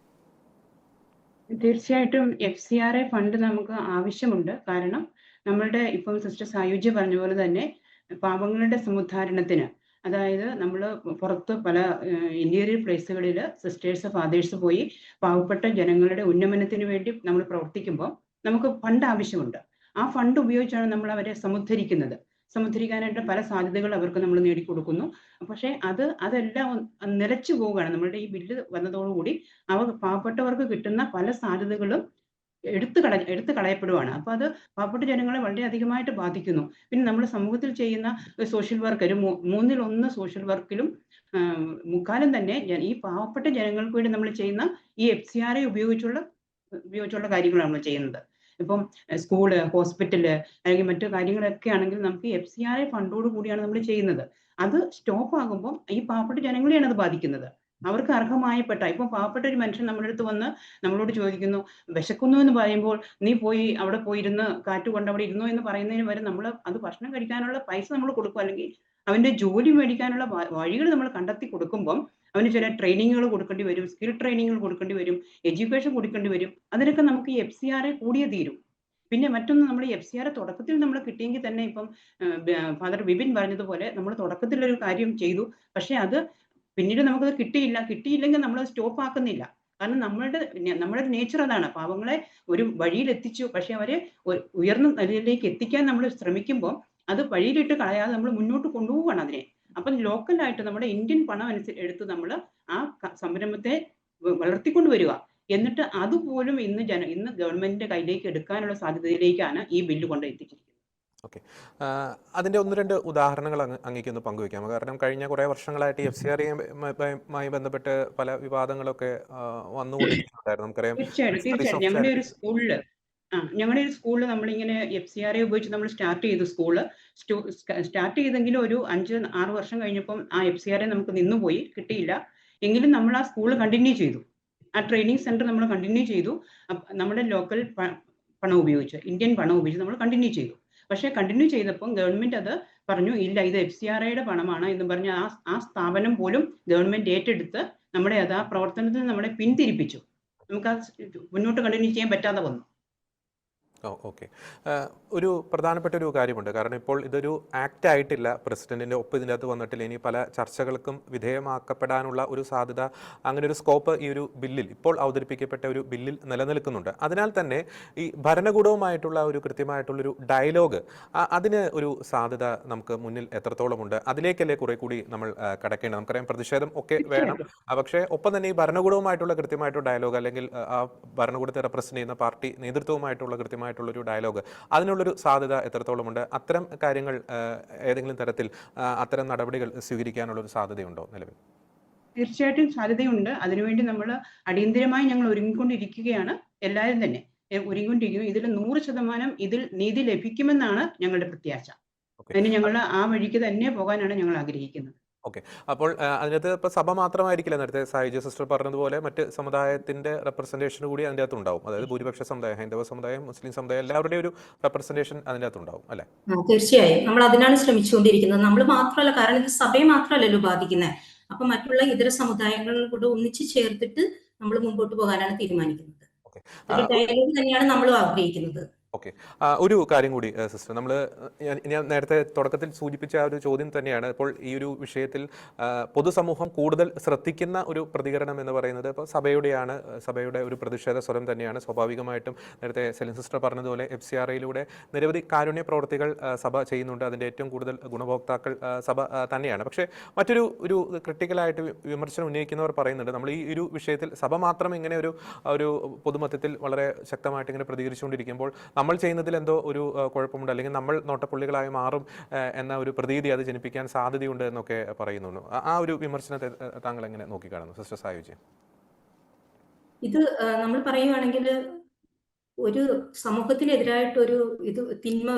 തീർച്ചയായിട്ടും FCRA ഫണ്ട് നമുക്ക് ആവശ്യമുണ്ട്. കാരണം നമ്മളുടെ ഇപ്പം സിസ്റ്റർ സായുജ്യ പറഞ്ഞ പോലെ തന്നെ പാവങ്ങളുടെ സമുദ്ധാരണത്തിന്, അതായത് നമ്മൾ പുറത്ത് പല ഇന്റീരിയർ പ്ലേസുകളിൽ സിസ്റ്റേഴ്സ് ഫാദേഴ്സ് പോയി പാവപ്പെട്ട ജനങ്ങളുടെ ഉന്നമനത്തിന് വേണ്ടി നമ്മൾ പ്രവർത്തിക്കുമ്പോൾ നമുക്ക് ഫണ്ട് ആവശ്യമുണ്ട്. ആ ഫണ്ട് ഉപയോഗിച്ചാണ് നമ്മൾ അവരെ സമുദ്ധരിക്കാനായിട്ട് പല സാധ്യതകൾ അവർക്ക് നമ്മൾ നേടിക്കൊടുക്കുന്നു. പക്ഷേ അതെല്ലാം നിലച്ചു പോവുകയാണ്. നമ്മളുടെ ഈ ബില്ല് വന്നതോടുകൂടി പാവപ്പെട്ടവർക്ക് കിട്ടുന്ന പല സാധ്യതകളും എടുത്തു കളയപ്പെടുവാണ്. അപ്പൊ അത് പാവപ്പെട്ട ജനങ്ങളെ വളരെയധികമായിട്ട് ബാധിക്കുന്നു. പിന്നെ നമ്മൾ സമൂഹത്തിൽ ചെയ്യുന്ന സോഷ്യൽ വർക്ക്, ഒരു 1/3 സോഷ്യൽ വർക്കിലും മുക്കാലും തന്നെ ഈ പാവപ്പെട്ട ജനങ്ങൾക്ക് വേണ്ടി നമ്മൾ ചെയ്യുന്ന ഈ FCRA ഉപയോഗിച്ചുള്ള കാര്യങ്ങളാണ് നമ്മൾ ചെയ്യുന്നത്. ഇപ്പം സ്കൂള്, ഹോസ്പിറ്റല് അല്ലെങ്കിൽ മറ്റു കാര്യങ്ങളൊക്കെ ആണെങ്കിൽ നമുക്ക് FCRA ഫണ്ടോട് കൂടിയാണ് നമ്മൾ ചെയ്യുന്നത്. അത് സ്റ്റോപ്പ് ആകുമ്പോൾ ഈ പാവപ്പെട്ട ജനങ്ങളെയാണ് അത് ബാധിക്കുന്നത്. അവർക്ക് അർഹമായപ്പെട്ട, ഇപ്പൊ പാവപ്പെട്ട ഒരു മനുഷ്യൻ നമ്മുടെ അടുത്ത് വന്ന് നമ്മളോട് ചോദിക്കുന്നു, വിശക്കുന്നു എന്ന് പറയുമ്പോൾ നീ പോയി അവിടെ പോയിരുന്ന് കാറ്റ് കൊണ്ട് അവിടെ ഇരുന്നോ എന്ന് പറയുന്നതിന് വരെ നമ്മൾ അത് ഭക്ഷണം കഴിക്കാനുള്ള പൈസ നമ്മൾ കൊടുക്കും, അല്ലെങ്കിൽ അവന്റെ ജോലി മേടിക്കാനുള്ള വഴികൾ നമ്മൾ കണ്ടെത്തി കൊടുക്കുമ്പം അവന് ചില ട്രെയിനിങ്ങുകൾ കൊടുക്കേണ്ടി വരും, സ്കിൽ ട്രെയിനിങ്ങുകൾ കൊടുക്കേണ്ടി വരും, എഡ്യൂക്കേഷൻ കൊടുക്കേണ്ടി വരും. അതിനൊക്കെ നമുക്ക് ഈ FCRA കൂടിയേ തീരും. പിന്നെ മറ്റൊന്ന്, നമ്മൾ FCRA തുടക്കത്തിൽ നമ്മൾ കിട്ടിയെങ്കിൽ തന്നെ, ഇപ്പം ഫാദർ വിപിൻ പറഞ്ഞതുപോലെ നമ്മൾ തുടക്കത്തിലൊരു കാര്യം ചെയ്തു, പക്ഷെ അത് പിന്നീട് നമുക്കത് കിട്ടിയില്ലെങ്കിൽ നമ്മൾ സ്റ്റോപ്പ് ആക്കുന്നില്ല. കാരണം നമ്മുടെ നേച്ചർ അതാണ്. പാവങ്ങളെ ഒരു വഴിയിൽ എത്തിച്ചു, പക്ഷെ അവരെ ഉയർന്ന നിലയിലേക്ക് എത്തിക്കാൻ നമ്മൾ ശ്രമിക്കുമ്പോൾ അത് വഴിയിലിട്ട് കളയാതെ നമ്മൾ മുന്നോട്ട് കൊണ്ടുപോവുകയാണ് അതിനെ. അപ്പം ലോക്കലായിട്ട് നമ്മുടെ ഇന്ത്യൻ പണം എടുത്ത് നമ്മൾ ആ സംരംഭത്തെ വളർത്തിക്കൊണ്ട് വരിക. എന്നിട്ട് അതുപോലും ഇന്ന് ഗവൺമെന്റിന്റെ കയ്യിലേക്ക് എടുക്കാനുള്ള സാധ്യതയിലേക്കാണ് ഈ ബില്ല് കൊണ്ട് എത്തിച്ചിരിക്കുന്നത്. ഓക്കെ. അതിൻ്റെ ഒന്ന് രണ്ട് ഉദാഹരണങ്ങൾ അങ്ങേക്കൊന്ന് പങ്കുവയ്ക്കാമോ? കാരണം കഴിഞ്ഞ കുറേ വർഷങ്ങളായിട്ട് FCRA-യുമായി ബന്ധപ്പെട്ട് പല വിവാദങ്ങളൊക്കെ വന്നുകൊണ്ടിരിക്കുന്നുണ്ടായിരുന്നു. നമുക്കറിയാം തീർച്ചയായിട്ടും സ്റ്റഡീസ് തീർച്ചയായിട്ടും ഓഫ് ഞങ്ങളുടെ ഒരു ചാരിറ്റി. സ്കൂളില് ഞങ്ങളുടെ ഒരു സ്കൂളിൽ നമ്മളിങ്ങനെ FCRA ഉപയോഗിച്ച് നമ്മൾ സ്റ്റാർട്ട് ചെയ്തു. സ്കൂള് സ്റ്റാർട്ട് ചെയ്തെങ്കിലും ഒരു 5-6 വർഷം കഴിഞ്ഞപ്പം ആ FCRA നമുക്ക് നിന്നുപോയി, കിട്ടിയില്ല. എങ്കിലും നമ്മൾ ആ സ്കൂൾ കണ്ടിന്യൂ ചെയ്തു. ആ ട്രെയിനിങ് സെന്റർ നമ്മൾ കണ്ടിന്യൂ ചെയ്തു. നമ്മുടെ ലോക്കൽ പണം ഉപയോഗിച്ച്, ഇന്ത്യൻ പണം ഉപയോഗിച്ച് നമ്മൾ കണ്ടിന്യൂ ചെയ്തു. പക്ഷേ കണ്ടിന്യൂ ചെയ്തപ്പം ഗവൺമെന്റ് അത് പറഞ്ഞു, ഇല്ല ഇത് FCRA-യുടെ പണമാണ് എന്ന് പറഞ്ഞ് ആ സ്ഥാപനം പോലും ഗവൺമെന്റ് ഏറ്റെടുത്ത് നമ്മുടെ ആ പ്രവർത്തനത്തിൽ നമ്മളെ പിന്തിരിപ്പിച്ചു. നമുക്ക് മുന്നോട്ട് കണ്ടിന്യൂ ചെയ്യാൻ പറ്റാതെ വന്നു. ഓക്കെ. ഒരു പ്രധാനപ്പെട്ട ഒരു കാര്യമുണ്ട്. കാരണം ഇപ്പോൾ ഇതൊരു ആക്ട് ആയിട്ടില്ല, പ്രസിഡന്റിൻ്റെ ഒപ്പ് ഇതിൻ്റെ അകത്ത് വന്നിട്ടില്ല. ഇനി പല ചർച്ചകൾക്കും വിധേയമാക്കപ്പെടാനുള്ള ഒരു സാധ്യത, അങ്ങനെ ഒരു സ്കോപ്പ് ഈ ഒരു ബില്ലിൽ, ഇപ്പോൾ അവതരിപ്പിക്കപ്പെട്ട ഒരു ബില്ലിൽ നിലനിൽക്കുന്നുണ്ട്. അതിനാൽ തന്നെ ഈ ഭരണകൂടവുമായിട്ടുള്ള ഒരു കൃത്യമായിട്ടുള്ളൊരു ഡയലോഗ്, അതിന് ഒരു സാധ്യത നമുക്ക് മുന്നിൽ എത്രത്തോളമുണ്ട്? അതിലേക്കല്ലേ കുറെ കൂടി നമ്മൾ കടക്കേണ്ടത്? നമുക്കറിയാം പ്രതിഷേധം ഒക്കെ വേണം, പക്ഷേ ഒപ്പം തന്നെ ഈ ഭരണകൂടവുമായിട്ടുള്ള കൃത്യമായിട്ടുള്ള ഡയലോഗ്, അല്ലെങ്കിൽ ആ ഭരണകൂടത്തെ റെപ്രസെന്റ് ചെയ്യുന്ന പാർട്ടി നേതൃത്വവുമായിട്ടുള്ള കൃത്യമായിട്ടുള്ളൊരു ഡയലോഗ്, അതിനുള്ളൊരു സാധ്യത എത്രത്തോളമുണ്ട്? അത്തരം കാര്യങ്ങൾ ഏതെങ്കിലും തരത്തിൽ അത്തരം നടപടികൾ സ്വീകരിക്കാനുള്ളൊരു സാധ്യതയുണ്ടോ നിലവിൽ? തീർച്ചയായിട്ടും സാധ്യതയുണ്ട്. അതിനുവേണ്ടി നമ്മൾ അടിയന്തരമായി ഞങ്ങൾ ഒരുങ്ങിക്കൊണ്ടിരിക്കുകയാണ്. എല്ലാവരും തന്നെ ഒരുങ്ങിക്കൊണ്ടിരിക്കുന്നു. ഇതിൽ 100% ഇതിൽ നീതി ലഭിക്കുമെന്നാണ് ഞങ്ങളുടെ പ്രത്യാശ. അതിന് ഞങ്ങൾ ആ വഴിക്ക് തന്നെ പോകാനാണ് ഞങ്ങൾ ആഗ്രഹിക്കുന്നത്. ഓക്കെ. അപ്പോൾ അതിനകത്ത് ഇപ്പോൾ സഭ മാത്രമായിരിക്കില്ല, നേരത്തെ സായുജ്യ സിസ്റ്റർ പറഞ്ഞതുപോലെ മറ്റ് സമുദായത്തിന്റെ റെപ്രസെന്റേഷൻ കൂടി അതിൻ്റെ അകത്ത് ഉണ്ടാവും. അതായത് ഭൂരിപക്ഷ സമുദായം, ഹൈന്ദവ സമുദായം, മുസ്ലിം സമുദായം, എല്ലാവരുടെയും ഒരു റെപ്രസെന്റേഷൻ അതിൻ്റെ അകത്ത് ഉണ്ടാവും അല്ലേ? തീർച്ചയായും നമ്മൾ അതിനാണ് ശ്രമിച്ചുകൊണ്ടിരിക്കുന്നത്. നമ്മൾ മാത്രമല്ല, കാരണം ഇത് സഭയെ മാത്രമല്ലല്ലോ ബാധിക്കുന്നത്. അപ്പൊ മറ്റുള്ള ഇതര സമുദായങ്ങളും കൂടെ ഒന്നിച്ച് ചേർത്തിട്ട് നമ്മൾ മുമ്പോട്ട് പോകാനാണ് തീരുമാനിക്കുന്നത്. ഒരു ഡയലോഗ് തന്നെയാണ് നമ്മളും ആഗ്രഹിക്കുന്നത്. ഓക്കെ. ഒരു കാര്യം കൂടി സിസ്റ്റർ, ഞാൻ നേരത്തെ തുടക്കത്തിൽ സൂചിപ്പിച്ച ആ ഒരു ചോദ്യം തന്നെയാണ്. ഇപ്പോൾ ഈ ഒരു വിഷയത്തിൽ പൊതുസമൂഹം കൂടുതൽ ശ്രദ്ധിക്കുന്ന ഒരു പ്രതികരണം എന്ന് പറയുന്നത് ഇപ്പോൾ സഭയുടെ ഒരു പ്രതിഷേധ സ്വരം തന്നെയാണ്. സ്വാഭാവികമായിട്ടും നേരത്തെ സെലിൻ സിസ്റ്റർ പറഞ്ഞതുപോലെ FCRA-യിലൂടെ നിരവധി കാരുണ്യ പ്രവർത്തികൾ സഭ ചെയ്യുന്നുണ്ട്. അതിൻ്റെ ഏറ്റവും കൂടുതൽ ഗുണഭോക്താക്കൾ സഭ തന്നെയാണ്. പക്ഷേ ഒരു ക്രിട്ടിക്കലായിട്ട് വിമർശനം ഉന്നയിക്കുന്നവർ പറയുന്നുണ്ട്, നമ്മൾ ഈ ഒരു വിഷയത്തിൽ സഭ മാത്രം ഇങ്ങനെ ഒരു പൊതുമധ്യത്തിൽ വളരെ ശക്തമായിട്ട് ഇങ്ങനെ പ്രതികരിച്ചുകൊണ്ടിരിക്കുമ്പോൾ നമ്മൾ ചെയ്യുന്നതിൽ എന്തോ ഒരു കുഴപ്പമുണ്ട്, അല്ലെങ്കിൽ നമ്മൾ നോട്ടപ്പുള്ളികളായി മാറും എന്ന ഒരു പ്രതീതി അത് ജനിപ്പിക്കാൻ സാധ്യതയുണ്ട് എന്നൊക്കെ പറയുന്നു. ആ ഒരു വിമർശനത്തെ താങ്കൾ എങ്ങനെ നോക്കിക്കാണുന്നു സിസ്റ്റർ സായുജ്യ? ഇത് നമ്മൾ പറയുവാണെങ്കിൽ ഒരു സമൂഹത്തിനെതിരായിട്ടൊരു തിന്മ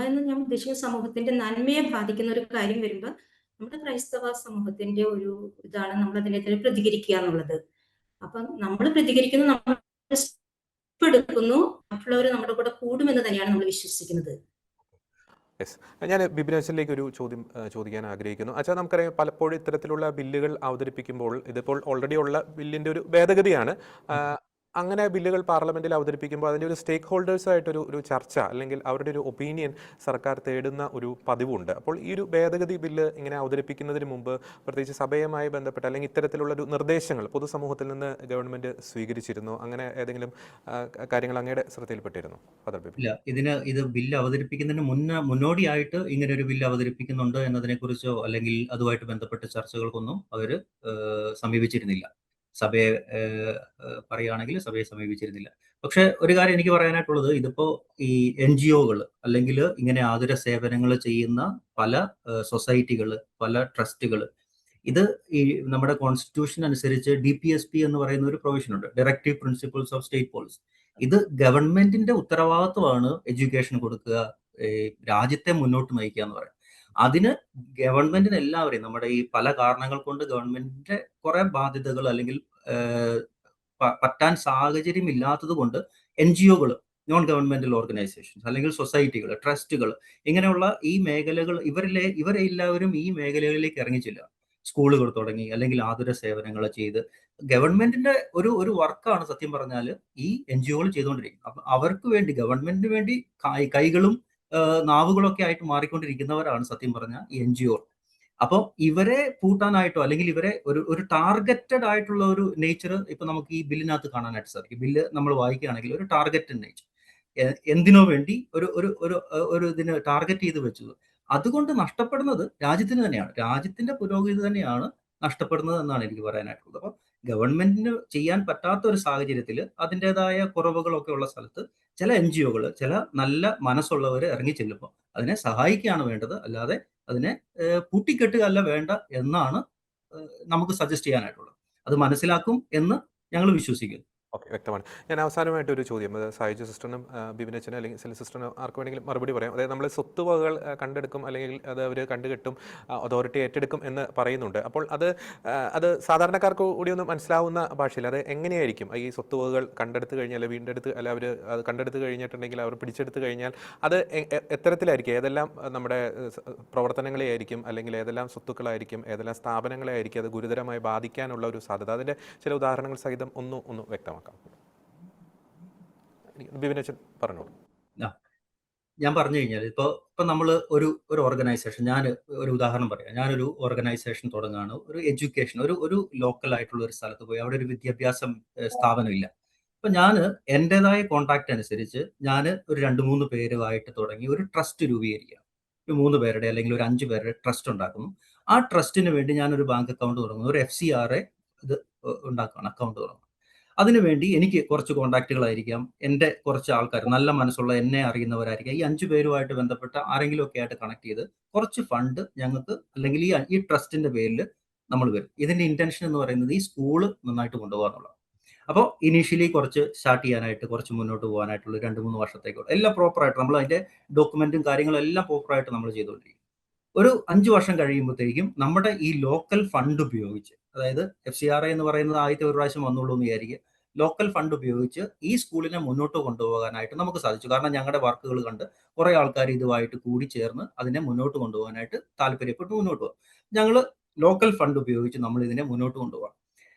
എന്ന് ഞാൻ ഉദ്ദേശിക്കുന്ന സമൂഹത്തിന്റെ നന്മയെ ബാധിക്കുന്ന ഒരു കാര്യം വരുമ്പോൾ നമ്മുടെ ക്രൈസ്തവ സമൂഹത്തിന്റെ ഒരു ഇതാണ് നമ്മൾ അതിനെതിരെ പ്രതികരിക്കുക എന്നുള്ളത്. അപ്പൊ നമ്മൾ പ്രതികരിക്കുന്നത്, നമ്മൾ എടുക്കുന്നു, മറ്റുള്ളവർ നമ്മുടെ കൂടെ കൂടുമെന്ന് തന്നെയാണ് നമ്മൾ വിശ്വസിക്കുന്നത്. യെസ്. ഞാൻ ബിബിനാശനിലേക്ക് ഒരു ചോദ്യം ചോദിക്കാൻ ആഗ്രഹിക്കുന്നു. അച്ഛാ, നമുക്കറിയാം പലപ്പോഴും ഇത്തരത്തിലുള്ള ബില്ലുകൾ അവതരിപ്പിക്കുമ്പോൾ, ഇതിപ്പോൾ ഓൾറെഡി ഉള്ള ബില്ലിൻ്റെ ഒരു ഭേദഗതിയാണ്, അങ്ങനെ ബില്ലുകൾ പാർലമെന്റിൽ അവതരിപ്പിക്കുമ്പോൾ അതിൻ്റെ ഒരു സ്റ്റേക്ക് ഹോൾഡേഴ്സായിട്ടൊരു ചർച്ച, അല്ലെങ്കിൽ അവരുടെ ഒരു ഒപ്പീനിയൻ സർക്കാർ തേടുന്ന ഒരു പതിവുണ്ട്. അപ്പോൾ ഈ ഒരു ഭേദഗതി ബില്ല് ഇങ്ങനെ അവതരിപ്പിക്കുന്നതിന് മുമ്പ് പ്രത്യേകിച്ച് സഭയുമായി ബന്ധപ്പെട്ട് അല്ലെങ്കിൽ ഇത്തരത്തിലുള്ളൊരു നിർദ്ദേശങ്ങൾ പൊതുസമൂഹത്തിൽ നിന്ന് ഗവൺമെന്റ് സ്വീകരിച്ചിരുന്നു? അങ്ങനെ ഏതെങ്കിലും കാര്യങ്ങൾ അങ്ങയുടെ ശ്രദ്ധയിൽപ്പെട്ടിരുന്നു? ഇല്ല, ഇത് ബില്ല് അവതരിപ്പിക്കുന്നതിന് മുന്നോടിയായിട്ട് ഇങ്ങനെ ഒരു ബില്ല് അവതരിപ്പിക്കുന്നുണ്ട് എന്നതിനെക്കുറിച്ചോ അല്ലെങ്കിൽ അതുമായിട്ട് ബന്ധപ്പെട്ട ചർച്ചകൾക്കൊന്നും അവർ സമീപിച്ചിരുന്നില്ല. സഭയെ പറയുകയാണെങ്കിൽ സഭയെ സമീപിച്ചിരുന്നില്ല. പക്ഷെ ഒരു കാര്യം എനിക്ക് പറയാനായിട്ടുള്ളത്, ഇതിപ്പോ ഈ NGO-കൾ അല്ലെങ്കിൽ ഇങ്ങനെ ആതുര സേവനങ്ങൾ ചെയ്യുന്ന പല സൊസൈറ്റികൾ, പല ട്രസ്റ്റുകൾ, ഇത് ഈ നമ്മുടെ കോൺസ്റ്റിറ്റ്യൂഷൻ അനുസരിച്ച് DPSP എന്ന് പറയുന്ന ഒരു പ്രൊവിഷൻ ഉണ്ട്, directive principles of state policy. ഇത് ഗവൺമെന്റിന്റെ ഉത്തരവാദിത്വമാണ് എഡ്യൂക്കേഷൻ കൊടുക്കുക, രാജ്യത്തെ മുന്നോട്ട് നയിക്കുക എന്ന് പറയുന്നത്. അതിന് ഗവൺമെന്റിന് എല്ലാവരെയും, നമ്മുടെ ഈ പല കാരണങ്ങൾ കൊണ്ട് ഗവൺമെന്റിന്റെ കുറെ ബാധ്യതകൾ അല്ലെങ്കിൽ പറ്റാൻ സാഹചര്യം ഇല്ലാത്തത് കൊണ്ട് NGO-കൾ, നോൺ ഗവൺമെന്റൽ ഓർഗനൈസേഷൻസ് അല്ലെങ്കിൽ സൊസൈറ്റികൾ, ട്രസ്റ്റുകൾ, ഇങ്ങനെയുള്ള ഈ മേഖലകൾ, ഇവരെ എല്ലാവരും ഈ മേഖലകളിലേക്ക് ഇറങ്ങിച്ചില്ല. സ്കൂളുകൾ തുടങ്ങി അല്ലെങ്കിൽ ആതുര സേവനങ്ങൾ ചെയ്ത് ഗവൺമെന്റിന്റെ ഒരു വർക്കാണ് സത്യം പറഞ്ഞാൽ ഈ NGO-കൾ ചെയ്തുകൊണ്ടിരിക്കുന്നത്. അപ്പൊ അവർക്ക് വേണ്ടി, ഗവൺമെന്റിന് വേണ്ടി കൈകളും നാവുകളൊക്കെ ആയിട്ട് മാറിക്കൊണ്ടിരിക്കുന്നവരാണ് സത്യം പറഞ്ഞ ഈ NGO. അപ്പോൾ ഇവരെ പൂട്ടാനായിട്ടോ അല്ലെങ്കിൽ ഇവരെ ഒരു ടാർഗറ്റഡ് ആയിട്ടുള്ള ഒരു നേച്ചർ ഇപ്പൊ നമുക്ക് ഈ ബില്ലിനകത്ത് കാണാനായിട്ട് സാധിക്കും. ബില്ല് നമ്മൾ വായിക്കുകയാണെങ്കിൽ ഒരു ടാർഗറ്റഡ് നേച്ചർ, എന്തിനോ വേണ്ടി ഒരു ഇതിന് ടാർഗറ്റ് ചെയ്ത് വെച്ചത്. അതുകൊണ്ട് നഷ്ടപ്പെടുന്നത് രാജ്യത്തിന് തന്നെയാണ്, രാജ്യത്തിന്റെ പുരോഗതി തന്നെയാണ് നഷ്ടപ്പെടുന്നത് എന്നാണ് എനിക്ക് പറയാനായിട്ടുള്ളത്. അപ്പോൾ ഗവൺമെന്റിന് ചെയ്യാൻ പറ്റാത്ത ഒരു സാഹചര്യത്തിൽ അതിൻ്റെതായ കുറവുകളൊക്കെ ഉള്ള സ്ഥലത്ത് ചില NGO-കൾ, ചില നല്ല മനസ്സുള്ളവർ ഇറങ്ങി ചെല്ലുമ്പോൾ അതിനെ സഹായിക്കുകയാണ് വേണ്ടത്, അല്ലാതെ അതിനെ പൂട്ടിക്കെട്ടുക അല്ല വേണ്ട എന്നാണ് നമുക്ക് സജസ്റ്റ് ചെയ്യാനായിട്ടുള്ളത്. അത് മനസ്സിലാക്കും എന്ന് ഞങ്ങൾ വിശ്വസിക്കുന്നു. ഓക്കെ, വ്യക്തമാണ്. ഞാൻ അവസാനമായിട്ട് ഒരു ചോദ്യം, അത് സായുജ്യ സിസ്റ്ററിനും ബിബിനച്ചനും അല്ലെങ്കിൽ സെൽ സിസ്റ്ററിനും ആർക്ക് വേണമെങ്കിലും മറുപടി പറയാം. അതായത് നമ്മൾ സ്വത്തുവകകൾ കണ്ടെടുക്കും അല്ലെങ്കിൽ അത് അവർ കണ്ടുകെട്ടും, അതോറിറ്റി ഏറ്റെടുക്കും എന്ന് പറയുന്നുണ്ട്. അപ്പോൾ അത് സാധാരണക്കാർക്ക് കൂടി ഒന്ന് മനസ്സിലാവുന്ന ഭാഷയിൽ അത് എങ്ങനെയായിരിക്കും ഈ സ്വത്തുവകകൾ കണ്ടെടുത്ത് കഴിഞ്ഞാൽ വീണ്ടെടുത്ത് അല്ല അവർ അത് കണ്ടെടുത്ത് കഴിഞ്ഞിട്ടുണ്ടെങ്കിൽ അവർ പിടിച്ചെടുത്ത് കഴിഞ്ഞാൽ അത് എത്തരത്തിലായിരിക്കും, ഏതെല്ലാം നമ്മുടെ പ്രവർത്തനങ്ങളെ ആയിരിക്കും അല്ലെങ്കിൽ ഏതെല്ലാം സ്വത്തുക്കളായിരിക്കും, ഏതെല്ലാം സ്ഥാപനങ്ങളെ ആയിരിക്കും അത് ഗുരുതരമായി ബാധിക്കാനുള്ള ഒരു സാധ്യത? അതിൻ്റെ ചില ഉദാഹരണങ്ങൾ സഹിതം ഒന്ന് വ്യക്തമാക്കാം. ബിബിനച്ചൻ പറഞ്ഞോളൂ. ഞാൻ പറഞ്ഞു കഴിഞ്ഞാൽ ഇപ്പൊ നമ്മൾ ഒരു ഓർഗനൈസേഷൻ, ഞാൻ ഒരു ഉദാഹരണം പറയാം. ഞാനൊരു ഓർഗനൈസേഷൻ തുടങ്ങുകയാണ്, ഒരു എഡ്യൂക്കേഷൻ, ഒരു ലോക്കൽ ആയിട്ടുള്ള ഒരു സ്ഥലത്ത് പോയി അവിടെ ഒരു വിദ്യാഭ്യാസ സ്ഥാപനമില്ല. അപ്പൊ ഞാൻ എൻ്റെതായ കോൺടാക്ട് അനുസരിച്ച് ഞാൻ ഒരു 2-3 പേരുമായിട്ട് തുടങ്ങി ഒരു ട്രസ്റ്റ് രൂപീകരിക്കുക. ഒരു 3 പേരുടെ അല്ലെങ്കിൽ ഒരു 5 പേരുടെ ട്രസ്റ്റ് ഉണ്ടാക്കുന്നു. ആ ട്രസ്റ്റിന് വേണ്ടി ഞാനൊരു ബാങ്ക് അക്കൗണ്ട് തുടങ്ങുന്നു, ഒരു FCRA ഇത് ഉണ്ടാക്കുകയാണ്, അക്കൗണ്ട് തുടങ്ങുന്നു. അതിനുവേണ്ടി എനിക്ക് കുറച്ച് കോൺടാക്റ്റുകളായിരിക്കാം, എൻ്റെ കുറച്ച് ആൾക്കാർ, നല്ല മനസ്സുള്ള എന്നെ അറിയുന്നവരായിരിക്കാം. ഈ 5 പേരുമായിട്ട് ബന്ധപ്പെട്ട ആരെങ്കിലും ഒക്കെ ആയിട്ട് കണക്ട് ചെയ്ത് കുറച്ച് ഫണ്ട് ഞങ്ങൾക്ക് അല്ലെങ്കിൽ ഈ ട്രസ്റ്റിന്റെ പേരിൽ നമ്മൾ വരും. ഇതിന്റെ ഇന്റൻഷൻ എന്ന് പറയുന്നത് ഈ സ്കൂള് നന്നായിട്ട് കൊണ്ടുപോകാന്നുള്ളത്. അപ്പോൾ ഇനീഷ്യലി കുറച്ച് സ്റ്റാർട്ട് ചെയ്യാനായിട്ട്, കുറച്ച് മുന്നോട്ട് പോകാനായിട്ടുള്ള 2-3 വർഷത്തേക്കുള്ള എല്ലാം പ്രോപ്പറായിട്ട് നമ്മൾ അതിന്റെ ഡോക്യുമെന്റും കാര്യങ്ങളും എല്ലാം പ്രോപ്പറായിട്ട് നമ്മൾ ചെയ്തുകൊണ്ടിരിക്കും. ഒരു 5 വർഷം കഴിയുമ്പോഴത്തേക്കും നമ്മുടെ ഈ ലോക്കൽ ഫണ്ട് ഉപയോഗിച്ച്, അതായത് FCRA എന്ന് പറയുന്നത് ആദ്യത്തെ ഒരു പ്രാവശ്യം വന്നുള്ളൂ എന്ന് വിചാരിക്കുക, ലോക്കൽ ഫണ്ട് ഉപയോഗിച്ച് ഈ സ്കൂളിനെ മുന്നോട്ട് കൊണ്ടുപോകാനായിട്ട് നമുക്ക് സാധിച്ചു. കാരണം ഞങ്ങളുടെ വർക്കുകൾ കണ്ട് കുറെ ആൾക്കാർ ഇതുമായിട്ട് കൂടി ചേർന്ന് അതിനെ മുന്നോട്ട് കൊണ്ടുപോകാനായിട്ട് താല്പര്യപ്പെട്ട് മുന്നോട്ട് പോകും. ഞങ്ങൾ ലോക്കൽ ഫണ്ട് ഉപയോഗിച്ച് നമ്മൾ ഇതിനെ മുന്നോട്ട് കൊണ്ടുപോകാം.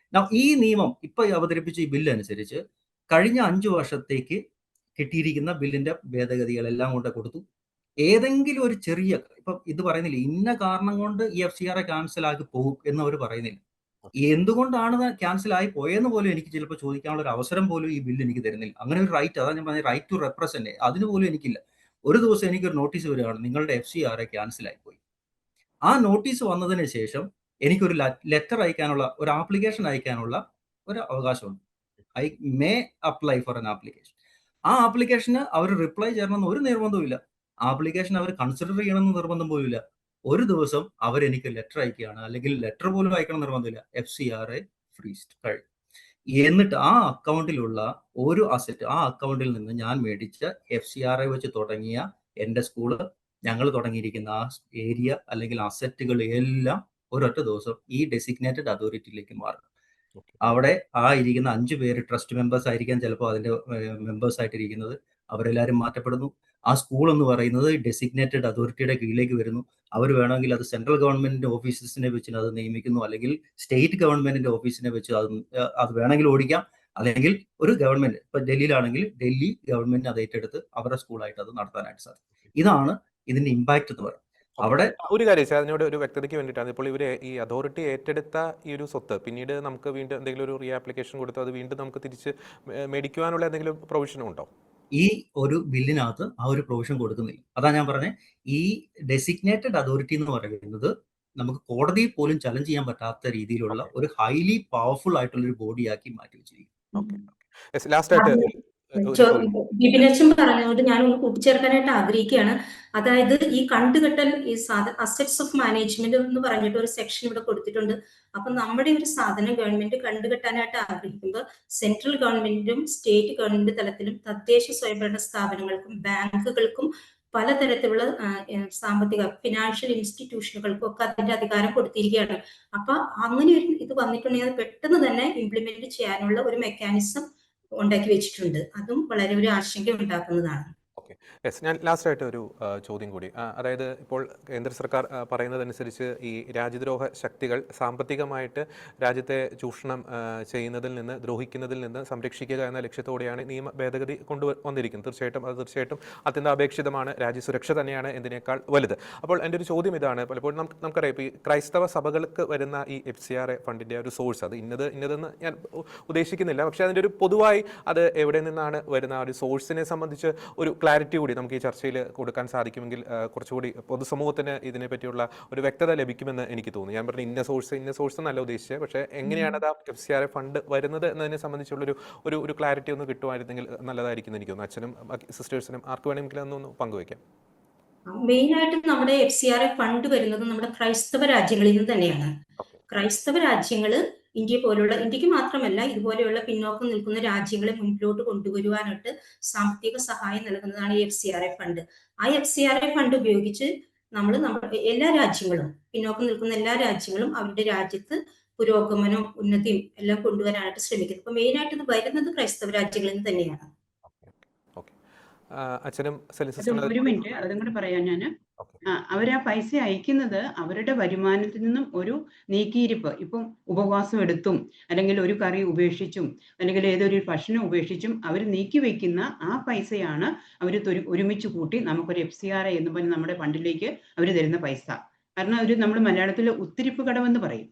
ഈ നിയമം ഇപ്പൊ അവതരിപ്പിച്ച ഈ ബില്ല് അനുസരിച്ച് കഴിഞ്ഞ 5 വർഷത്തേക്ക് കിട്ടിയിരിക്കുന്ന ബില്ലിന്റെ ഭേദഗതികളെല്ലാം കൊണ്ട് കൊടുത്തു. ഏതെങ്കിലും ഒരു ചെറിയ, ഇപ്പൊ ഇത് പറയുന്നില്ല ഇന്ന കാരണം കൊണ്ട് ഈ FCRA ക്യാൻസൽ ആക്കി പോകും എന്ന് അവർ പറയുന്നില്ല. എന്തുകൊണ്ടാണ് ക്യാൻസൽ ആയി പോയെന്ന് പോലും എനിക്ക് ചിലപ്പോൾ ചോദിക്കാനുള്ള ഒരു അവസരം പോലും ഈ ബില്ല് എനിക്ക് തരുന്നില്ല. അങ്ങനെ ഒരു റൈറ്റ്, അതാണ് ഞാൻ പറഞ്ഞ റൈറ്റ് ടു റെപ്രസെന്റ്, അതിന് പോലും എനിക്കില്ല. ഒരു ദിവസം എനിക്കൊരു നോട്ടീസ് വരികയാണ്, നിങ്ങളുടെ FCRA ക്യാൻസൽ ആയിപ്പോയി. ആ നോട്ടീസ് വന്നതിന് ശേഷം എനിക്കൊരു ലെറ്റർ അയക്കാനുള്ള, ഒരു ആപ്ലിക്കേഷൻ അയക്കാനുള്ള ഒരു അവകാശമുണ്ട്. I may apply for N application. ആ ആപ്ലിക്കേഷന് അവർ റിപ്ലൈ ചെയ്യണമെന്ന് ഒരു നിർബന്ധവും ഇല്ല. ആപ്ലിക്കേഷൻ അവർ കൺസിഡർ ചെയ്യണമെന്ന് നിർബന്ധം പോലും ഇല്ല. ഒരു ദിവസം അവരെനിക്ക് ലെറ്റർ അയക്കുകയാണ്, അല്ലെങ്കിൽ ലെറ്റർ പോലും അയക്കണം നിർബന്ധമില്ല, FCRA ഫ്രീസ്ഡ് കഴിഞ്ഞു. എന്നിട്ട് ആ അക്കൗണ്ടിലുള്ള ഒരു അസറ്റ്, ആ അക്കൗണ്ടിൽ നിന്ന് ഞാൻ മേടിച്ച FCRA വെച്ച് തുടങ്ങിയ എൻ്റെ സ്കൂള്, ഞങ്ങൾ തുടങ്ങിയിരിക്കുന്ന ആ ഏരിയ അല്ലെങ്കിൽ അസറ്റുകൾ എല്ലാം ഒരൊറ്റ ദിവസം ഈ ഡെസിഗ്നേറ്റഡ് അതോറിറ്റിയിലേക്ക് മാറും. അവിടെ ആ ഇരിക്കുന്ന 5 പേര് ട്രസ്റ്റ് മെമ്പേഴ്സ് ആയിരിക്കാം ചിലപ്പോൾ അതിന്റെ മെമ്പേഴ്സ് ആയിട്ടിരിക്കുന്നത്, അവരെല്ലാവരും മാറ്റപ്പെടുന്നു. ആ സ്കൂൾ എന്ന് പറയുന്നത് ഡെസിഗ്നേറ്റഡ് അതോറിറ്റിയുടെ കീഴിലേക്ക് വരുന്നു. അവർ വേണമെങ്കിൽ അത് സെൻട്രൽ ഗവൺമെന്റിന്റെ ഓഫീസസിനെ വെച്ച് അത് നിയമിക്കുന്നു, അല്ലെങ്കിൽ സ്റ്റേറ്റ് ഗവൺമെന്റിന്റെ ഓഫീസിനെ വെച്ച് അത് വേണമെങ്കിൽ ഓടിക്കാം, അല്ലെങ്കിൽ ഒരു ഗവൺമെന്റ്, ഇപ്പൊ ഡൽഹിയിലാണെങ്കിൽ ഡൽഹി ഗവൺമെന്റ് അത് ഏറ്റെടുത്ത് അവരുടെ സ്കൂളായിട്ട് അത് നടത്താനായിട്ട് സാധിക്കും. ഇതാണ് ഇതിന്റെ ഇമ്പാക്ട് എന്ന് പറയുന്നത്. അവിടെ ഒരു കാര്യം സാർ, അതിനോട് ഒരു വ്യക്തതയ്ക്ക് വേണ്ടിയിട്ടാണ്, ഇപ്പോൾ ഇവര് ഈ അതോറിറ്റി ഏറ്റെടുത്ത ഈ ഒരു സ്വത്ത് പിന്നീട് നമുക്ക് വീണ്ടും എന്തെങ്കിലും ഒരു റീ ആപ്ലിക്കേഷൻ കൊടുത്ത് അത് വീണ്ടും നമുക്ക് തിരിച്ച് മേടിക്കുവാനുള്ള എന്തെങ്കിലും പ്രൊവിഷനും ഉണ്ടോ? ഈ ഒരു ബില്ലിനകത്ത് ആ ഒരു പ്രൊവിഷൻ കൊടുക്കുന്നില്ല. അതാ ഞാൻ പറഞ്ഞത്, ഈ ഡെസിഗ്നേറ്റഡ് അതോറിറ്റി എന്ന് പറയുന്നത് നമുക്ക് കോടതിയിൽ പോലും ചലഞ്ച് ചെയ്യാൻ പറ്റാത്ത രീതിയിലുള്ള ഒരു ഹൈലി പവർഫുൾ ആയിട്ടുള്ള ഒരു ബോഡിയാക്കി മാറ്റി വെച്ചിരിക്കും. ലാസ്റ്റ് ആയിട്ട് ബിബിനച്ചൻ പറഞ്ഞതുകൊണ്ട് ഞാൻ ഒന്ന് കൂട്ടിച്ചേർക്കാനായിട്ട് ആഗ്രഹിക്കുകയാണ്. അതായത് ഈ കണ്ടുകെട്ടൽ, ഈ അസറ്റ്സ് ഓഫ് മാനേജ്മെന്റ് എന്ന് പറഞ്ഞിട്ട് ഒരു സെക്ഷൻ ഇവിടെ കൊടുത്തിട്ടുണ്ട്. അപ്പൊ നമ്മുടെ ഒരു സാധനം ഗവൺമെന്റ് കണ്ടുകെട്ടാനായിട്ട് ആഗ്രഹിക്കുമ്പോൾ സെൻട്രൽ ഗവൺമെന്റിനും സ്റ്റേറ്റ് ഗവൺമെന്റ് തലത്തിലും തദ്ദേശ സ്വയംഭരണ സ്ഥാപനങ്ങൾക്കും ബാങ്കുകൾക്കും പലതരത്തിലുള്ള സാമ്പത്തിക ഫിനാൻഷ്യൽ ഇൻസ്റ്റിറ്റ്യൂഷനുകൾക്കും ഒക്കെ അതിന്റെ അധികാരം കൊടുത്തിരിക്കുകയാണ്. അപ്പൊ അങ്ങനെ ഒരു ഇത് വന്നിട്ടുണ്ടെങ്കിൽ അത് പെട്ടെന്ന് തന്നെ ഇംപ്ലിമെന്റ് ചെയ്യാനുള്ള ഒരു മെക്കാനിസം ഉണ്ടാക്കി വെച്ചിട്ടുണ്ട്. അതും വളരെ ഒരു ആശങ്ക ഉണ്ടാക്കുന്നതാണ്. ഞാൻ ലാസ്റ്റ് ആയിട്ട് ഒരു ചോദ്യം കൂടി, അതായത് ഇപ്പോൾ കേന്ദ്ര സർക്കാർ പറയുന്നതനുസരിച്ച് ഈ രാജ്യദ്രോഹ ശക്തികൾ സാമ്പത്തികമായിട്ട് രാജ്യത്തെ ചൂഷണം ചെയ്യുന്നതിൽ നിന്ന്, ദ്രോഹിക്കുന്നതിൽ നിന്ന് സംരക്ഷിക്കുക എന്ന ലക്ഷ്യത്തോടെയാണ് നിയമ ഭേദഗതി കൊണ്ടുവന്നിരിക്കുന്നത്. തീർച്ചയായിട്ടും അത്യന്താപേക്ഷിതമാണ്. രാജ്യസുരക്ഷ തന്നെയാണ് എന്തിനേക്കാൾ വലുത്. അപ്പോൾ എൻ്റെ ഒരു ചോദ്യം ഇതാണ്, പലപ്പോഴും നമുക്കറിയാം ഇപ്പോൾ ഈ ക്രൈസ്തവ സഭകൾക്ക് വരുന്ന ഈ FCRA ഫണ്ടിൻ്റെ ഒരു സോഴ്സ്, അത് ഇന്നതെന്ന് ഞാൻ ഉദ്ദേശിക്കുന്നില്ല, പക്ഷേ അതിൻ്റെ ഒരു പൊതുവായി അത് എവിടെ നിന്നാണ് വരുന്ന ഒരു സോഴ്സിനെ സംബന്ധിച്ച് ഒരു ക്ലാരിറ്റി ക്ലാരിറ്റി കൂടി നമുക്ക് ഈ ചർച്ചയിൽ കൊടുക്കാൻ സാധിക്കുമെങ്കിൽ കുറച്ചുകൂടി പൊതുസമൂഹത്തിന് ഇതിനെപ്പറ്റിയുള്ള ഒരു വ്യക്തത ലഭിക്കുമെന്ന് എനിക്ക് തോന്നുന്നു. ഞാൻ പറഞ്ഞ ഇന്ന സോഴ്സ് എന്നല്ല ഉദ്ദേശിച്ചത്, പക്ഷേ എങ്ങനെയാണ് അത് FCRA ഫണ്ട് വരുന്നത് എന്നതിനെ സംബന്ധിച്ചുള്ളൊരു ഒരു ക്ലാരിറ്റി ഒന്ന് കിട്ടുമായിരുന്നെങ്കിൽ നല്ലതായിരിക്കും എന്ന് എനിക്ക് തോന്നുന്നു. അച്ഛനും സിസ്റ്റേഴ്സിനും ആർക്ക് വേണമെങ്കിലും അതൊന്ന് പങ്കുവയ്ക്കാം. മെയിനായിട്ട് നമ്മുടെ FCRA ഫണ്ട് വരുന്നത് നമ്മുടെ ക്രൈസ്തവ രാജ്യങ്ങളിൽ നിന്ന് തന്നെയാണ്. ക്രൈസ്തവ രാജ്യങ്ങൾ ഇന്ത്യക്ക് മാത്രമല്ല ഇതുപോലെയുള്ള പിന്നോക്കം നിൽക്കുന്ന രാജ്യങ്ങളെ മുൻപോട്ട് കൊണ്ടുവരുവാനായിട്ട് സാമ്പത്തിക സഹായം നൽകുന്നതാണ് ഈ FCRA ഫണ്ട്. ആ FCRA ഫണ്ട് ഉപയോഗിച്ച് നമ്മുടെ എല്ലാ രാജ്യങ്ങളും, പിന്നോക്കം നിൽക്കുന്ന എല്ലാ രാജ്യങ്ങളും അവരുടെ രാജ്യത്ത് പുരോഗമനവും ഉന്നതിയും എല്ലാം കൊണ്ടുവരാനായിട്ട് ശ്രമിക്കുന്നത്. അപ്പൊ മെയിനായിട്ട് ഇത് വരുന്നത് ക്രൈസ്തവ രാജ്യങ്ങളിൽ നിന്ന് തന്നെയാണ്. അച്ഛനും ഒരു മിനിറ്റ് അതും കൂടെ പറയാം ഞാൻ. അവരാ പൈസ അയക്കുന്നത് അവരുടെ വരുമാനത്തിൽ നിന്നും ഒരു നീക്കിയിരിപ്പ്, ഇപ്പം ഉപവാസം എടുത്തും അല്ലെങ്കിൽ ഒരു കറി ഉപേക്ഷിച്ചും അല്ലെങ്കിൽ ഏതൊരു ഭക്ഷണം ഉപേക്ഷിച്ചും അവർ നീക്കി വെക്കുന്ന ആ പൈസയാണ് അവർ ഒരുമിച്ച് കൂട്ടി നമുക്കൊരു FCRA എന്ന് പറഞ്ഞ് നമ്മുടെ ഫണ്ടിലേക്ക് അവർ തരുന്ന പൈസ. കാരണം അവർ നമ്മൾ മലയാളത്തിൽ ഉത്തിരിപ്പ് കടമെന്ന് പറയും.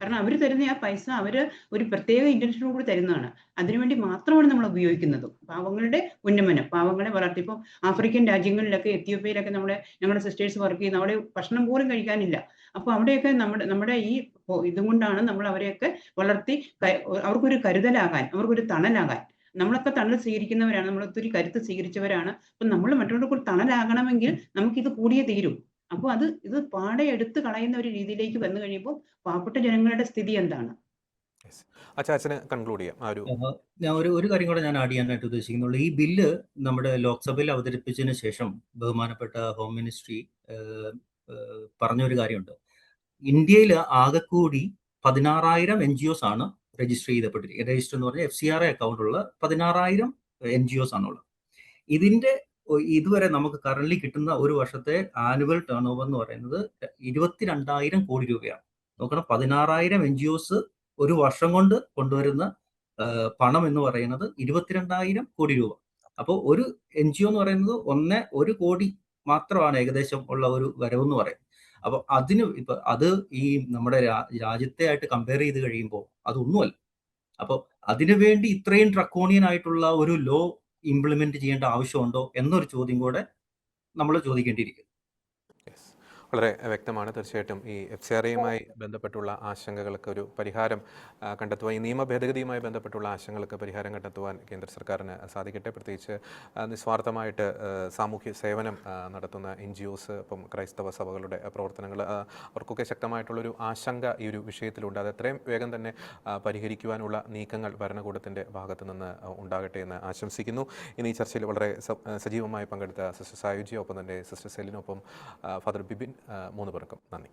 കാരണം അവർ തരുന്ന ആ പൈസ അവര് ഒരു പ്രത്യേക ഇന്റൻഷനോട് കൂടി തരുന്നതാണ്. അതിനുവേണ്ടി മാത്രമാണ് നമ്മൾ ഉപയോഗിക്കുന്നത്. പാവങ്ങളുടെ ഉന്നമനം, പാവങ്ങളെ വളർത്തി. ഇപ്പം ആഫ്രിക്കൻ രാജ്യങ്ങളിലൊക്കെ, എത്യോപ്യയിലൊക്കെ ഞങ്ങളുടെ സിസ്റ്റേഴ്സ് വർക്ക് ചെയ്യുന്ന, അവിടെ ഭക്ഷണം പോലും കഴിക്കാനില്ല. അപ്പൊ അവിടെയൊക്കെ നമ്മുടെ ഈ ഇതുകൊണ്ടാണ് നമ്മൾ അവരെയൊക്കെ വളർത്തി അവർക്കൊരു കരുതലാകാൻ, അവർക്കൊരു തണലാകാൻ. നമ്മളൊക്കെ തണൽ സ്വീകരിക്കുന്നവരാണ്, നമ്മൾ ഒത്തിരി കരുത്ത് സ്വീകരിച്ചവരാണ്. അപ്പൊ നമ്മൾ മറ്റുള്ളവർക്ക് തണലാകണമെങ്കിൽ നമുക്കിത് കൂടിയേ തീരും. അപ്പോൾ ഇത് പാടെ എടുത്ത് കളയുന്ന ഒരു രീതിയിലേക്ക് വന്നു കഴിയുമ്പോൾ പാവപ്പെട്ട ജനങ്ങളുടെ സ്ഥിതി എന്താണ്? കൺക്ലൂഡ് ചെയ്യാം. ഞാൻ ഒരു കാര്യം കൂടെ ഞാൻ ആഡ് ചെയ്യാനായിട്ട് ഉദ്ദേശിക്കുന്നുള്ളൂ. ഈ ബില്ല് നമ്മുടെ ലോക്സഭയിൽ അവതരിപ്പിച്ചതിന് ശേഷം ബഹുമാനപ്പെട്ട ഹോം മിനിസ്ട്രി പറഞ്ഞൊരു കാര്യമുണ്ട്. ഇന്ത്യയിൽ ആകെക്കൂടി 16,000 NGOs ആണ് രജിസ്റ്റർ ചെയ്തപ്പെട്ടിരിക്കുന്നത്. രജിസ്റ്റർ എന്ന് പറഞ്ഞാൽ FCRA അക്കൗണ്ട് ഉള്ള 16,000 NGOs ആണുള്ളത്. ഇതിന്റെ ഇതുവരെ നമുക്ക് കറന്റ് കിട്ടുന്ന ഒരു വർഷത്തെ ആനുവൽ ടേൺ ഓവർ എന്ന് പറയുന്നത് 22,000 കോടി രൂപയാണ്. നോക്കണം, 16,000 NGOs ഒരു വർഷം കൊണ്ട് കൊണ്ടുവരുന്ന പണം എന്ന് പറയുന്നത് 22,000 കോടി രൂപ. അപ്പോൾ ഒരു NGO എന്ന് പറയുന്നത് 1 കോടി മാത്രമാണ് ഏകദേശം ഉള്ള ഒരു വരവെന്ന് പറയുന്നത്. അപ്പൊ അത് ഈ നമ്മുടെ രാജ്യത്തെ ആയിട്ട് കമ്പയർ ചെയ്ത് കഴിയുമ്പോൾ അതൊന്നുമല്ല. അപ്പോൾ അതിനുവേണ്ടി ഇത്രയും ഡ്രക്കോണിയൻ ആയിട്ടുള്ള ഒരു ലോ ഇംപ്ലിമെന്റ് ചെയ്യേണ്ട ആവശ്യമുണ്ടോ എന്നൊരു ചോദ്യം കൂടെ നമ്മൾ ചോദിക്കേണ്ടിയിരിക്കുന്നു. വളരെ വ്യക്തമാണ്. തീർച്ചയായിട്ടും ഈ FCRAയുമായി ബന്ധപ്പെട്ടുള്ള ആശങ്കകൾക്ക് ഒരു പരിഹാരം കണ്ടെത്തുവാൻ, ഈ നിയമ ഭേദഗതിയുമായി ബന്ധപ്പെട്ടുള്ള ആശങ്കകൾക്ക് പരിഹാരം കണ്ടെത്തുവാൻ കേന്ദ്ര സർക്കാരിന് സാധിക്കട്ടെ. പ്രത്യേകിച്ച് നിസ്വാർത്ഥമായിട്ട് സാമൂഹ്യ സേവനം നടത്തുന്ന NGOs, ഇപ്പം ക്രൈസ്തവ സഭകളുടെ പ്രവർത്തനങ്ങൾ, അവർക്കൊക്കെ ശക്തമായിട്ടുള്ളൊരു ആശങ്ക ഈ ഒരു വിഷയത്തിലുണ്ട്. അത് എത്രയും വേഗം തന്നെ പരിഹരിക്കുവാനുള്ള നീക്കങ്ങൾ ഭരണകൂടത്തിൻ്റെ ഭാഗത്തു നിന്ന് ഉണ്ടാകട്ടെ എന്ന് ആശംസിക്കുന്നു. ഇനി ഈ ചർച്ചയിൽ വളരെ സജീവമായി പങ്കെടുത്ത സിസ്റ്റർ സായുജി, ഒപ്പം തന്നെ സിസ്റ്റർ സെലിനൊപ്പം ഫാദർ ബിബിൻ, 3 പേർക്കും നന്ദി.